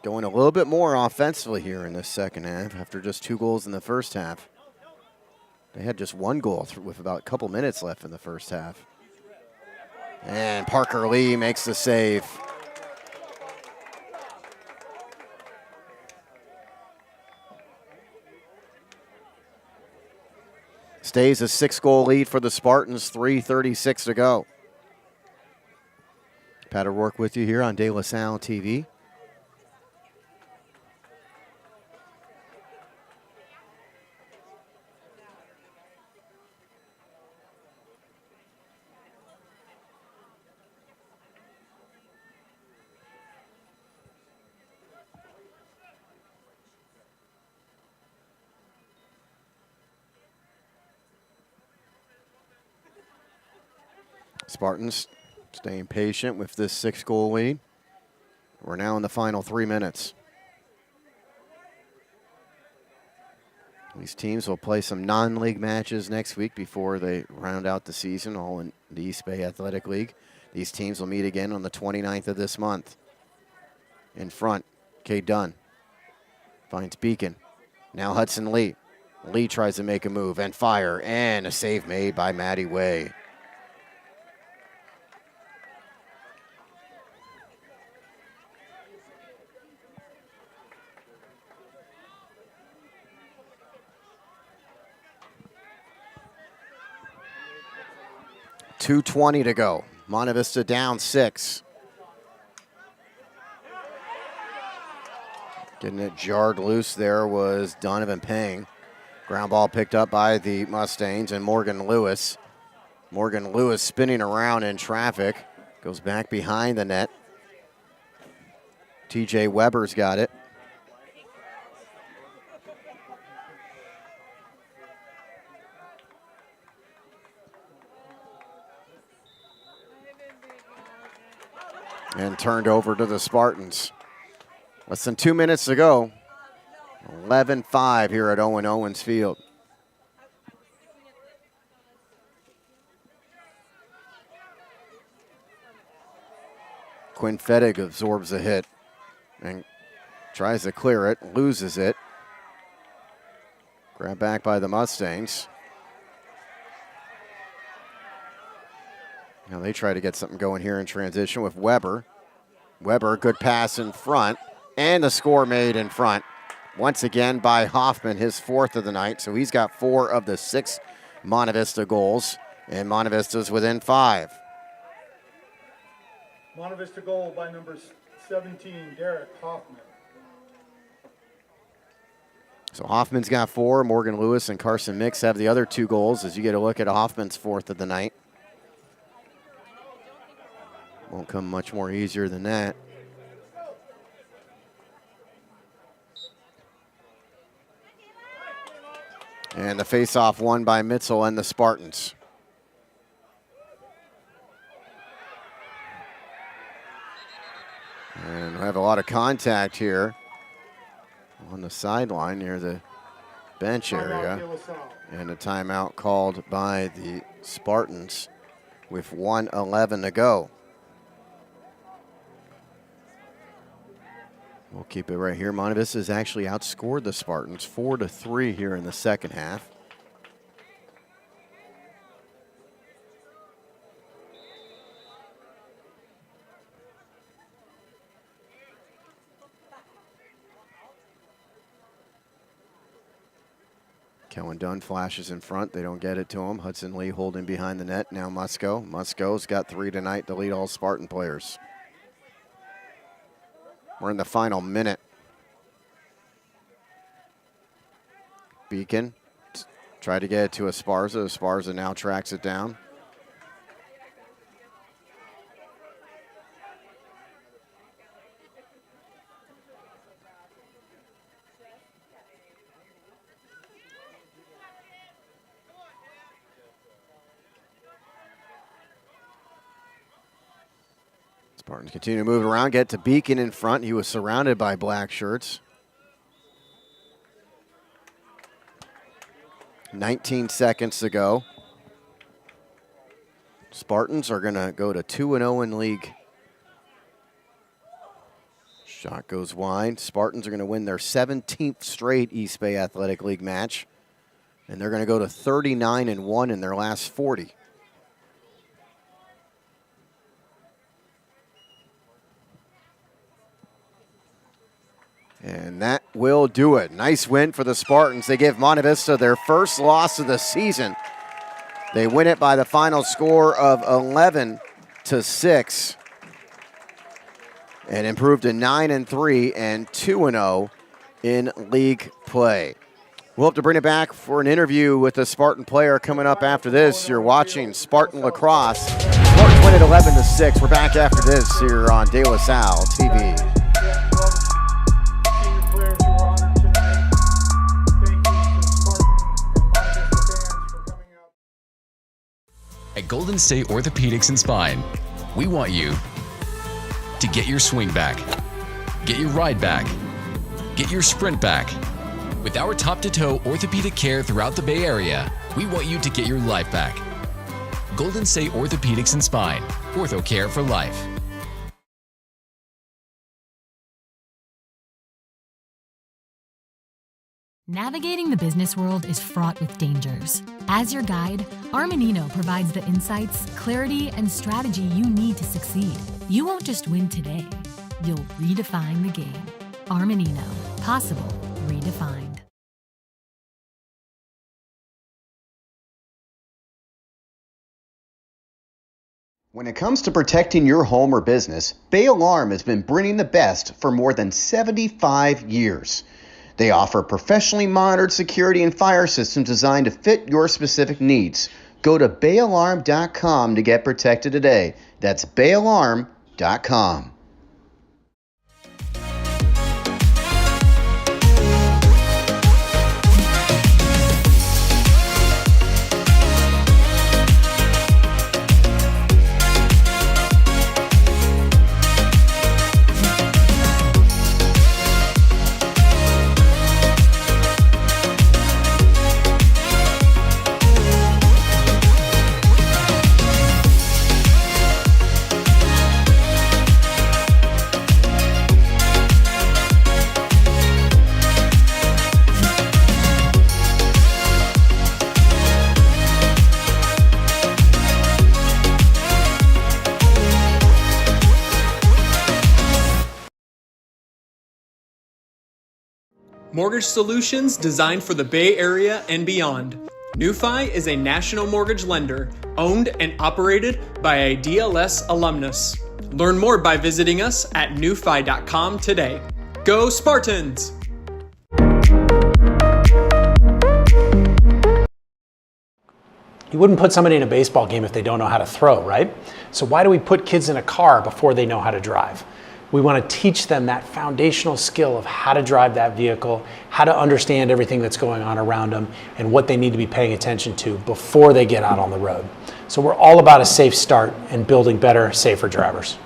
going a little bit more offensively here in this second half after just 2 goals in the first half. They had just 1 goal with about a couple minutes left in the first half. And Parker Lee makes the save. Stays a 6-goal lead for the Spartans, 3:36 to go. Pat O'Rourke with you here on De La Salle TV. Spartans staying patient with this 6-goal lead. We're now in the final 3 minutes. These teams will play some non-league matches next week before they round out the season, all in the East Bay Athletic League. These teams will meet again on the 29th of this month. In front, Kay Dunn finds Beacon. Now Hudson Lee. Lee tries to make a move and fire, and a save made by Maddie Way. .220 to go. Monte Vista down 6. Getting it jarred loose there was Donovan Pang. Ground ball picked up by the Mustangs and Morgan Lewis. Morgan Lewis spinning around in traffic. Goes back behind the net. TJ Weber's got it. And turned over to the Spartans. Less than 2 minutes to go. 11-5 here at Owen Owens Field. Quinn Fettig absorbs a hit and tries to clear it, loses it. Grabbed back by the Mustangs. Now they try to get something going here in transition with Weber. Weber, good pass in front, and the score made in front. Once again by Hoffman, his 4th of the night. So he's got 4 of the 6 Monte Vista goals, and Monte Vista's within 5.
Monte Vista goal by number 17, Derek Hoffman.
So Hoffman's got 4. Morgan Lewis and Carson Mix have the other 2 goals as you get a look at Hoffman's 4th of the night. Won't come much more easier than that. And the face-off won by Mitzel and the Spartans. And we have a lot of contact here on the sideline near the bench area. And a timeout called by the Spartans with 1:11 to go. We'll keep it right here. Monte Vista has actually outscored the Spartans 4-3 here in the second half. Kellen Dunn flashes in front. They don't get it to him. Hudson Lee holding behind the net. Now Musco. Musco's got 3 tonight to lead all Spartan players. We're in the final minute. Beacon tried to get it to Esparza. Esparza now tracks it down. Spartans continue to move it around, get to Beacon in front. He was surrounded by black shirts. 19 seconds to go. Spartans are going to go to 2-0 in league. Shot goes wide. Spartans are going to win their 17th straight East Bay Athletic League match. And they're going to go to 39-1 in their last 40. And that will do it. Nice win for the Spartans. They give Monte Vista their first loss of the season. They win it by the final score of 11-6 and improved to 9-3 and 2-0 in league play. We'll have to bring it back for an interview with a Spartan player coming up after this. You're watching Spartan Lacrosse. Spartans win it 11-6. We're back after this here on De La Salle TV.
At Golden State Orthopedics and Spine, we want you to get your swing back, get your ride back, get your sprint back. With our top-to-toe orthopedic care throughout the Bay Area, we want you to get your life back. Golden State Orthopedics and Spine, ortho care for life.
Navigating the business world is fraught with dangers. As your guide, Armanino provides the insights, clarity, and strategy you need to succeed. You won't just win today, you'll redefine the game. Armanino, possible, redefined.
When it comes to protecting your home or business, Bay Alarm has been bringing the best for more than 75 years. They offer professionally monitored security and fire systems designed to fit your specific needs. Go to bayalarm.com to get protected today. That's bayalarm.com.
Mortgage solutions designed for the Bay Area and beyond. NewFi is a national mortgage lender owned and operated by a DLS alumnus. Learn more by visiting us at newfi.com today. Go Spartans!
You wouldn't put somebody in a baseball game if they don't know how to throw, right? So why do we put kids in a car before they know how to drive? We want to teach them that foundational skill of how to drive that vehicle, how to understand everything that's going on around them, and what they need to be paying attention to before they get out on the road. So we're all about a safe start and building better, safer drivers.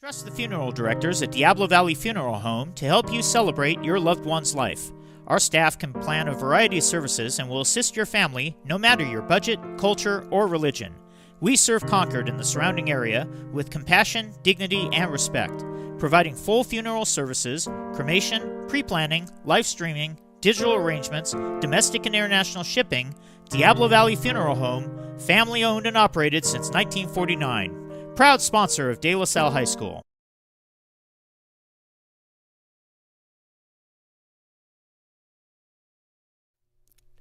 Trust the funeral directors at Diablo Valley Funeral Home to help you celebrate your loved one's life. Our staff can plan a variety of services and will assist your family no matter your budget, culture, or religion. We serve Concord and the surrounding area with compassion, dignity, and respect, providing full funeral services, cremation, pre-planning, live streaming, digital arrangements, domestic and international shipping. Diablo Valley Funeral Home, family owned and operated since 1949. Proud sponsor of De La Salle High School.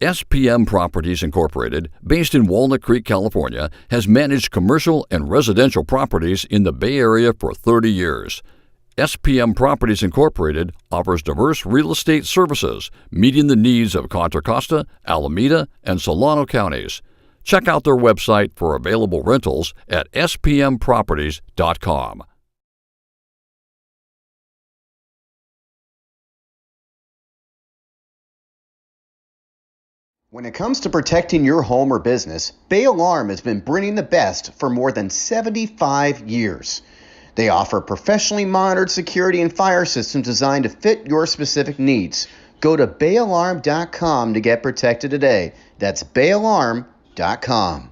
SPM Properties Incorporated, based in Walnut Creek, California, has managed commercial and residential properties in the Bay Area for 30 years. SPM Properties Incorporated offers diverse real estate services, meeting the needs of Contra Costa, Alameda, and Solano counties. Check out their website for available rentals at spmproperties.com.
When it comes to protecting your home or business, Bay Alarm has been bringing the best for more than 75 years. They offer professionally monitored security and fire systems designed to fit your specific needs. Go to bayalarm.com to get protected today. That's bayalarm.com.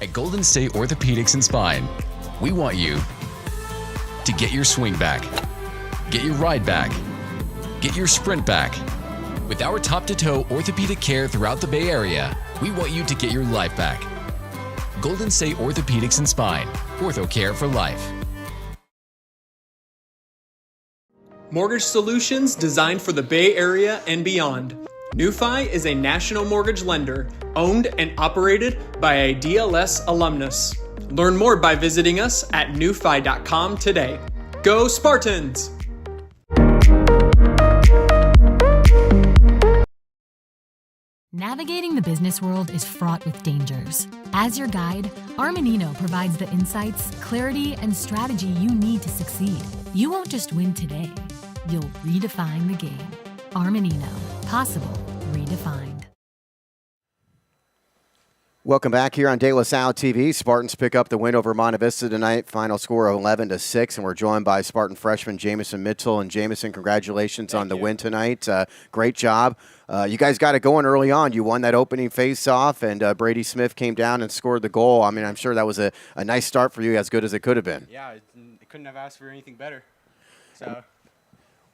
At Golden State Orthopedics and Spine, we want you to get your swing back, get your ride back, get your sprint back. With our top-to-toe orthopedic care throughout the Bay Area, we want you to get your life back. Golden State Orthopedics and Spine, ortho care for life.
Mortgage solutions designed for the Bay Area and beyond. NewFi is a national mortgage lender owned and operated by a DLS alumnus. Learn more by visiting us at newfi.com today. Go Spartans!
Navigating the business world is fraught with dangers. As your guide, Armanino provides the insights, clarity, and strategy you need to succeed. You won't just win today, you'll redefine the game. Armanino. Possible redefined.
Welcome back here on De La Salle TV. Spartans pick up the win over Monte Vista tonight. Final score of 11-6, and we're joined by Spartan freshman Jamison Mitchell. And Jamison, congratulations on the win tonight. Great job. You guys got it going early on. You won that opening face-off, and Brady Smith came down and scored the goal. I mean, I'm sure that was a nice start for you, as good as it could have been.
Yeah, I couldn't have asked for anything better. So,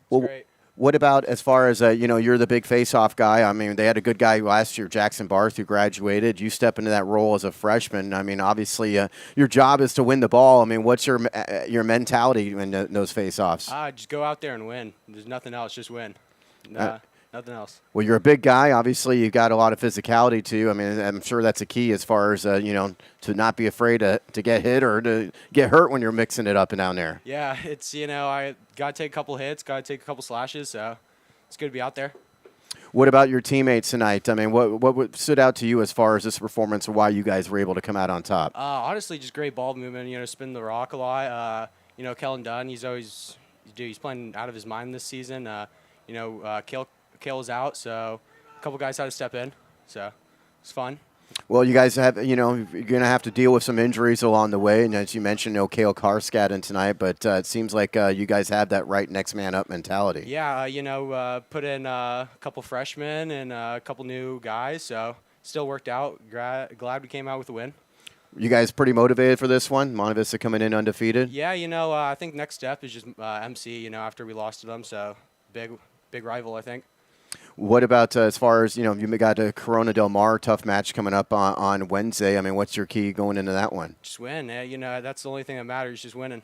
Well,
great.
what about as far as, you're the big face-off guy. I mean, they had a good guy last year, Jackson Barth, who graduated. You step into that role as a freshman. I mean, obviously, your job is to win the ball. I mean, what's your mentality in those face-offs?
Just go out there and win. There's nothing else, just win. Nothing else.
Well, you're a big guy. Obviously, you've got a lot of physicality, too. I mean, I'm sure that's a key as far as, to not be afraid to get hit or to get hurt when you're mixing it up and down there.
Yeah, it's, I got to take a couple hits, got to take a couple slashes, so it's good to be out there.
What about your teammates tonight? I mean, what stood out to you as far as this performance and why you guys were able to come out on top?
Honestly, just great ball movement, spin the rock a lot. Kellen Dunn, he's playing out of his mind this season. Kale was out, so a couple guys had to step in, so it's fun.
Well, you guys have, you're going to have to deal with some injuries along the way, and as you mentioned, Kale Carrscadden tonight, but it seems like you guys have that right next man up mentality.
Yeah, put in a couple freshmen and a couple new guys, so still worked out. Glad we came out with a win.
You guys pretty motivated for this one? Monte Vista coming in undefeated?
Yeah, I think next step is just MC, after we lost to them, so big rival, I think.
What about as far as, you got a Corona Del Mar tough match coming up on Wednesday. I mean, what's your key going into that one?
Just win. That's the only thing that matters, just winning.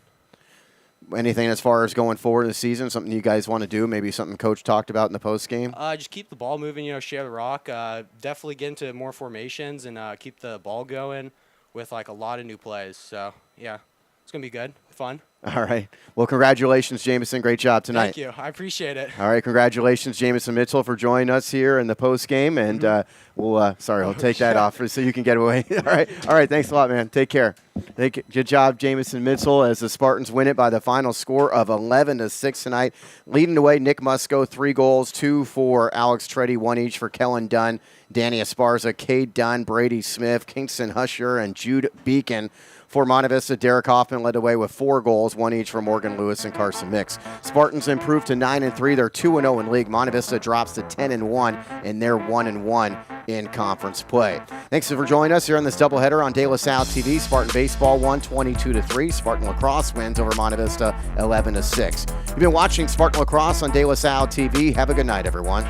Anything as far as going forward in the season, something you guys want to do, maybe something Coach talked about in the post game?
Just keep the ball moving, share the rock. Definitely get into more formations and keep the ball going with, a lot of new plays. So, yeah, it's going to be good, fun.
All right. Well, congratulations, Jamison. Great job tonight.
Thank you. I appreciate it.
All right. Congratulations, Jamison Mitchell, for joining us here in the post game. And I'll take that off so you can get away. All right. All right. Thanks a lot, man. Take care. Good job, Jamison Mitchell, as the Spartans win it by the final score of 11-6 tonight. Leading the way, Nick Musco, 3 goals, 2 for Alex Treddy, 1 each for Kellen Dunn, Danny Esparza, Cade Dunn, Brady Smith, Kingston Husher, and Jude Beacon. For Monte Vista, Derek Hoffman led the way with 4 goals, 1 each for Morgan Lewis and Carson Mix. Spartans improved to 9-3. They're 2-0 in league. Monte Vista drops to 10-1, and they're 1-1 in conference play. Thanks for joining us here on this doubleheader on De La Salle TV. Spartan baseball won 22-3. Spartan lacrosse wins over Monte Vista 11-6. You've been watching Spartan lacrosse on De La Salle TV. Have a good night, everyone.